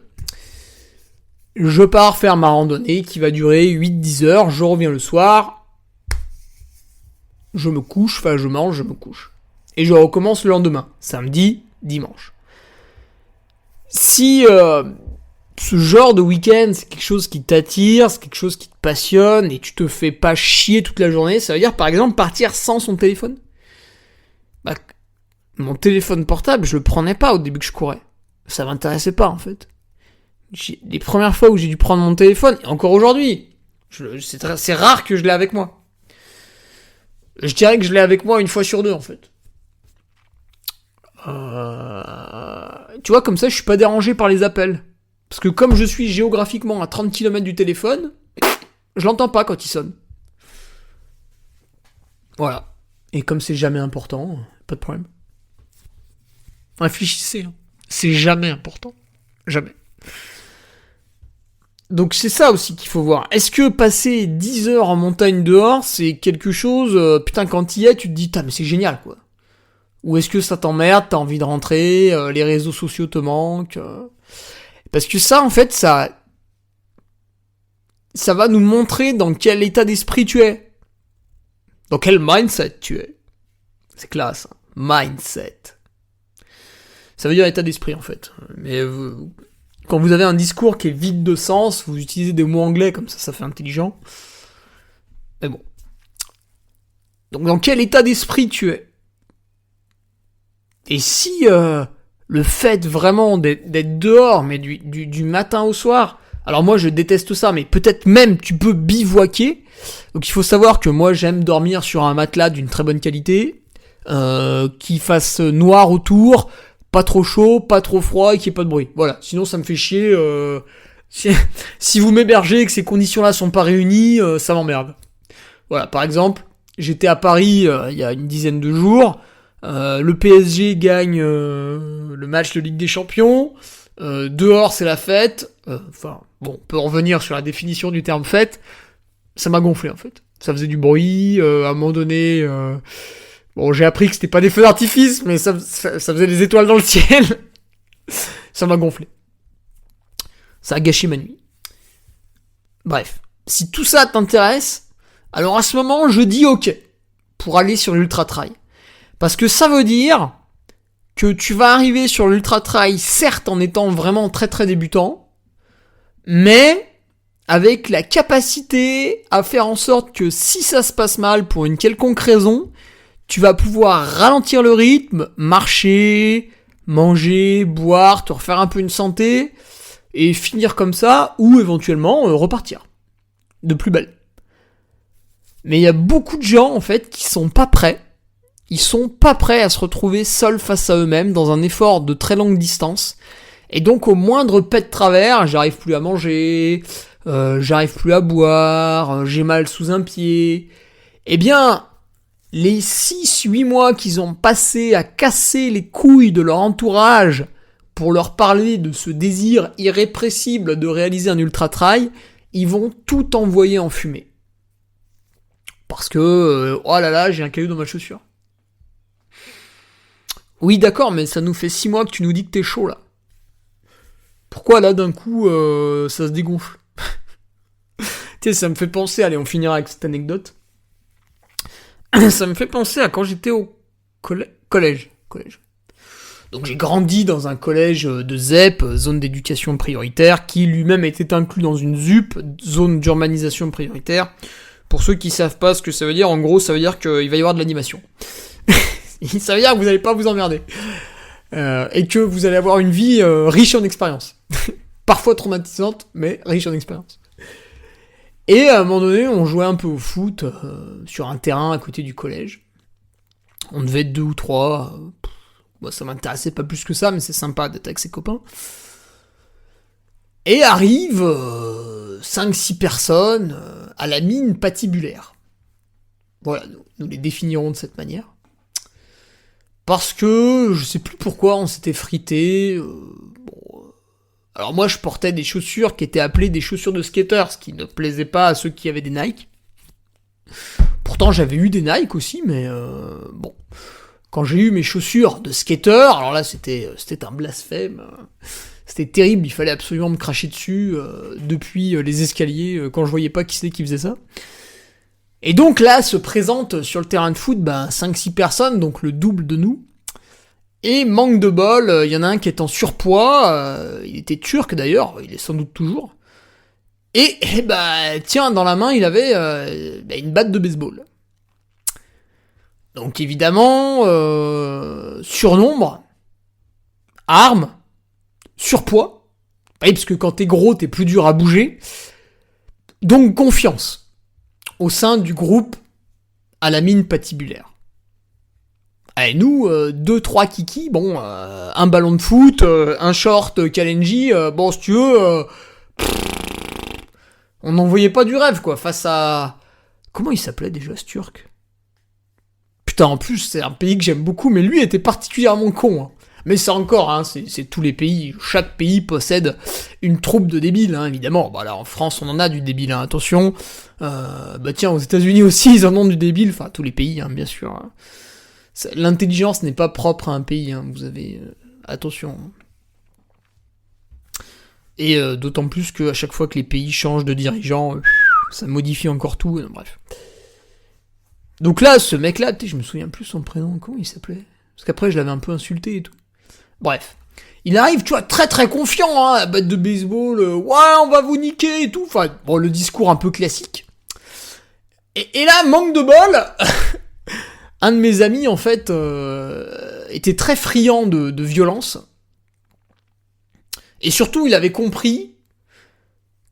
Je pars faire ma randonnée qui va durer 8-10 heures, je reviens le soir, je me couche, enfin je mange, je me couche. Et je recommence le lendemain, samedi, dimanche. Si ce genre de week-end, c'est quelque chose qui t'attire, c'est quelque chose qui te passionne, et tu te fais pas chier toute la journée, ça veut dire par exemple partir sans son téléphone. Mon téléphone portable, je le prenais pas au début que je courais. Ça m'intéressait pas en fait. Les premières fois où j'ai dû prendre mon téléphone, et encore aujourd'hui, c'est rare que je l'ai avec moi. Je dirais que je l'ai avec moi 1 fois sur 2 en fait. Tu vois, comme ça je suis pas dérangé par les appels. Parce que comme je suis géographiquement à 30 km du téléphone, je l'entends pas quand il sonne. Voilà. Et comme c'est jamais important, pas de problème. Réfléchissez, hein. C'est jamais important. Jamais. Donc c'est ça aussi qu'il faut voir. Est-ce que passer 10 heures en montagne dehors, c'est quelque chose... putain, quand t'y es, tu te dis, mais c'est génial, quoi. Ou est-ce que ça t'emmerde, t'as envie de rentrer, les réseaux sociaux te manquent Parce que ça, en fait, ça va nous montrer dans quel état d'esprit tu es. Dans quel mindset tu es. C'est classe, hein. Mindset. Ça veut dire état d'esprit, en fait. Mais quand vous avez un discours qui est vide de sens, vous utilisez des mots anglais, comme ça fait intelligent. Mais bon. Donc, dans quel état d'esprit tu es ? Et si le fait vraiment d'être dehors, mais du matin au soir... Alors moi, je déteste ça, mais peut-être même tu peux bivouaquer. Donc il faut savoir que moi, j'aime dormir sur un matelas d'une très bonne qualité, qui fasse noir autour... Pas trop chaud, pas trop froid et qu'il n'y ait pas de bruit. Voilà, sinon ça me fait chier. Si vous m'hébergez et que ces conditions-là sont pas réunies, ça m'emmerde. Voilà, par exemple, j'étais à Paris il y a une dizaine de jours. Le PSG gagne le match de Ligue des Champions. Dehors, c'est la fête. On peut revenir sur la définition du terme fête. Ça m'a gonflé, en fait. Ça faisait du bruit, à un moment donné... Bon, j'ai appris que c'était pas des feux d'artifice, mais ça faisait des étoiles dans le ciel. Ça m'a gonflé. Ça a gâché ma nuit. Bref. Si tout ça t'intéresse, alors à ce moment, je dis ok pour aller sur l'Ultra Trail. Parce que ça veut dire que tu vas arriver sur l'Ultra Trail, certes en étant vraiment très très débutant, mais avec la capacité à faire en sorte que si ça se passe mal pour une quelconque raison, tu vas pouvoir ralentir le rythme, marcher, manger, boire, te refaire un peu une santé, et finir comme ça, ou éventuellement repartir. De plus belle. Mais il y a beaucoup de gens, en fait, qui sont pas prêts. Ils sont pas prêts à se retrouver seuls face à eux-mêmes dans un effort de très longue distance. Et donc, au moindre pet de travers, j'arrive plus à manger, j'arrive plus à boire, j'ai mal sous un pied. Eh bien, les 6-8 mois qu'ils ont passé à casser les couilles de leur entourage pour leur parler de ce désir irrépressible de réaliser un ultra trail, ils vont tout envoyer en fumée. Parce que, oh là là, j'ai un caillou dans ma chaussure. Oui, d'accord, mais ça nous fait 6 mois que tu nous dis que t'es chaud, là. Pourquoi, là, d'un coup, ça se dégonfle? Tu sais, ça me fait penser, allez, on finira avec cette anecdote. Ça me fait penser à quand j'étais au collège. Donc j'ai grandi dans un collège de ZEP, zone d'éducation prioritaire, qui lui-même était inclus dans une ZUP, zone d'urbanisation prioritaire. Pour ceux qui savent pas ce que ça veut dire, en gros ça veut dire qu'il va y avoir de l'animation. Ça veut dire que vous n'allez pas vous emmerder. Et que vous allez avoir une vie riche en expérience. Parfois traumatisante, mais riche en expérience. Et à un moment donné, on jouait un peu au foot sur un terrain à côté du collège. On devait être 2 ou 3. Bon, ça m'intéressait pas plus que ça, mais c'est sympa d'être avec ses copains. Et arrivent 5-6 personnes à la mine patibulaire. Voilà, nous les définirons de cette manière. Parce que, je sais plus pourquoi, on s'était frité. Alors moi, je portais des chaussures qui étaient appelées des chaussures de skater, ce qui ne plaisait pas à ceux qui avaient des Nike. Pourtant, j'avais eu des Nike aussi, mais bon... Quand j'ai eu mes chaussures de skater, alors là c'était un blasphème, c'était terrible, il fallait absolument me cracher dessus depuis les escaliers quand je voyais pas qui c'était qui faisait ça. Et donc là se présentent sur le terrain de foot 5-6 personnes, donc le double de nous. Et manque de bol, il y en a un qui est en surpoids, il était turc d'ailleurs, il est sans doute toujours. Et tiens, dans la main il avait une batte de baseball. Donc évidemment, surnombre, armes, surpoids, oui, parce que quand t'es gros, t'es plus dur à bouger, donc confiance au sein du groupe à la mine patibulaire. Allez, nous, 2-3 kikis, bon, un ballon de foot, un short Kalenji, bon, si tu veux, on n'en voyait pas du rêve, quoi, face à... Comment il s'appelait déjà, ce turc ? Putain, en plus, c'est un pays que j'aime beaucoup, mais lui était particulièrement con. Hein. Mais c'est encore, hein, c'est tous les pays. Chaque pays possède une troupe de débiles, hein, évidemment. Bah là, en France, on en a du débile, hein, attention. Tiens, aux États-Unis aussi, ils en ont du débile. Enfin, tous les pays, hein, bien sûr. Hein. L'intelligence n'est pas propre à un pays, hein, vous avez... attention. Et d'autant plus qu'à chaque fois que les pays changent de dirigeant, ça modifie encore tout, bref. Donc là, ce mec-là, je me souviens plus son prénom, comment il s'appelait ? Parce qu'après, je l'avais un peu insulté et tout. Bref. Il arrive, tu vois, très très confiant, hein, à batte de baseball, ouais, on va vous niquer et tout. Enfin, bon, le discours un peu classique. Et là, manque de bol, un de mes amis, en fait, était très friand de violence. Et surtout, il avait compris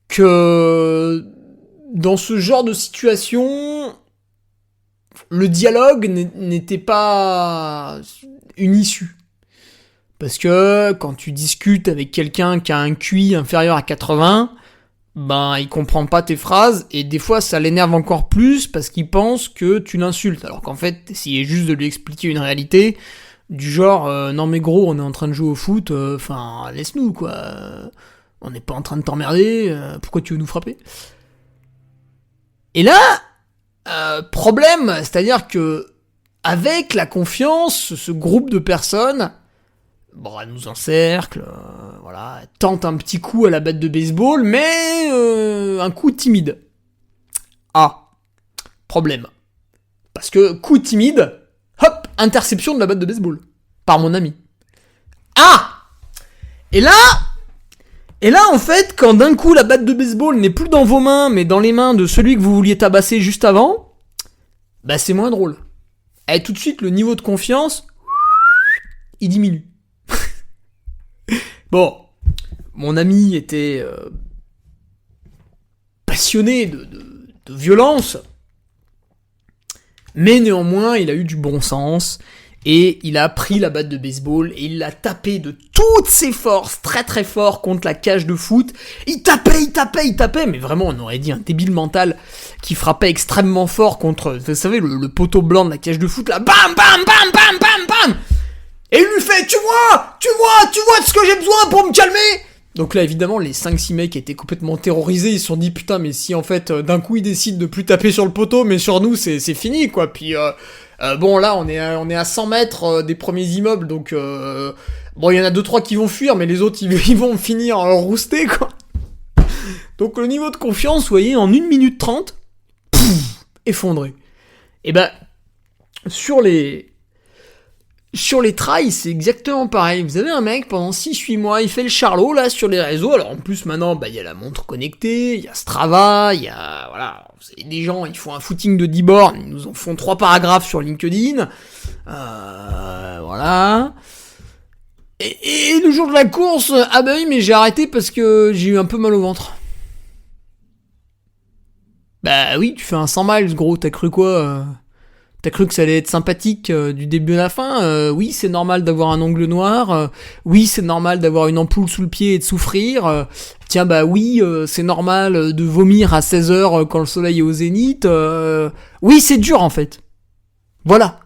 que dans ce genre de situation... le dialogue n'était pas une issue. Parce que quand tu discutes avec quelqu'un qui a un QI inférieur à 80, il comprend pas tes phrases, et des fois ça l'énerve encore plus parce qu'il pense que tu l'insultes. Alors qu'en fait, t'essayais juste de lui expliquer une réalité, du genre, non mais gros, on est en train de jouer au foot, laisse-nous quoi. On n'est pas en train de t'emmerder, pourquoi tu veux nous frapper ? Et là, problème, c'est-à-dire que avec la confiance, ce groupe de personnes, bon, elle nous encercle, voilà, elle tente un petit coup à la batte de baseball, mais un coup timide. Ah, problème. Parce que coup timide, hop, interception de la batte de baseball. Par mon ami. Ah! Et là, en fait, quand d'un coup la batte de baseball n'est plus dans vos mains, mais dans les mains de celui que vous vouliez tabasser juste avant, bah c'est moins drôle. Et tout de suite, le niveau de confiance, il diminue. Bon, mon ami était passionné de violence, mais néanmoins, il a eu du bon sens, et il a pris la batte de baseball, et il l'a tapé de toutes ses forces, très très fort, contre la cage de foot. Il tapait, mais vraiment, on aurait dit un débile mental qui frappait extrêmement fort contre, vous savez, le poteau blanc de la cage de foot, là, bam, bam, bam, bam, bam, bam. Et il lui fait, tu vois de ce que j'ai besoin pour me calmer. Donc là, évidemment, les 5-6 mecs étaient complètement terrorisés, ils se sont dit, putain, mais si en fait, d'un coup, ils décident de plus taper sur le poteau, mais sur nous, c'est fini, quoi. Puis, bon, là, on est à 100 mètres des premiers immeubles, donc, bon, il y en a 2-3 qui vont fuir, mais les autres, ils vont finir roustés, quoi. Donc, le niveau de confiance, vous voyez, en 1 minute 30, effondré. Et ben, sur les trails, c'est exactement pareil. Vous avez un mec, pendant 6-8 mois, il fait le charlot, là, sur les réseaux. Alors, en plus, maintenant, bah, il y a la montre connectée, il y a Strava, il y a, voilà, vous savez, des gens, ils font un footing de 10 bornes, ils nous en font 3 paragraphes sur LinkedIn. Voilà. Et le jour de la course, ah bah oui, mais j'ai arrêté parce que j'ai eu un peu mal au ventre. Bah oui, tu fais un 100 miles, gros, t'as cru quoi T'as cru que ça allait être sympathique du début à la fin Oui, c'est normal d'avoir un ongle noir. Oui, c'est normal d'avoir une ampoule sous le pied et de souffrir. Tiens, bah oui, c'est normal de vomir à 16h quand le soleil est au zénith. Oui, c'est dur en fait. Voilà.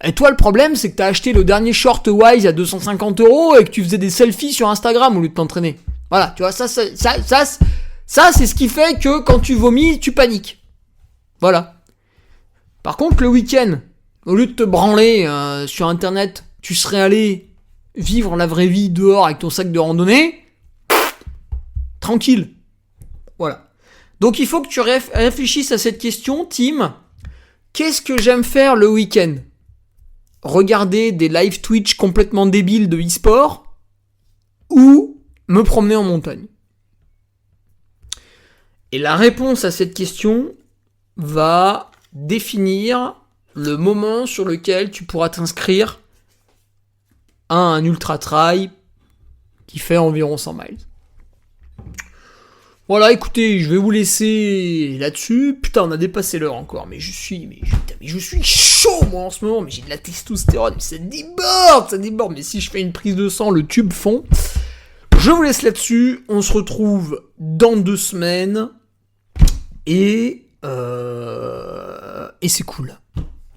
Et toi, le problème, c'est que t'as acheté le dernier short Wise à 250€ et que tu faisais des selfies sur Instagram au lieu de t'entraîner. Voilà, tu vois, ça c'est ce qui fait que quand tu vomis, tu paniques. Voilà. Par contre, le week-end, au lieu de te branler sur internet, tu serais allé vivre la vraie vie dehors avec ton sac de randonnée, tranquille. Voilà. Donc il faut que tu réfléchisses à cette question, Tim. Qu'est-ce que j'aime faire le week-end ? Regarder des live Twitch complètement débiles de e-sport ou me promener en montagne ? Et la réponse à cette question va définir le moment sur lequel tu pourras t'inscrire à un ultra trail qui fait environ 100 miles. Voilà, écoutez, je vais vous laisser là-dessus. Putain, on a dépassé l'heure encore, mais je suis chaud moi en ce moment, mais j'ai de la testostérone, mais ça déborde, mais si je fais une prise de sang, le tube fond. Je vous laisse là-dessus, on se retrouve dans 2 semaines, et c'est cool.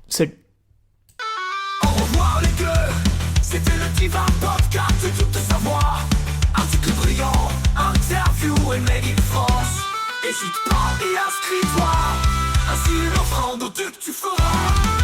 Salut. Au revoir les gueux, c'était le Diva Podcast de tout savoir. Article brillant, interview et made in France. Hésite pas et inscris-toi, ainsi une offrande au que tu feras.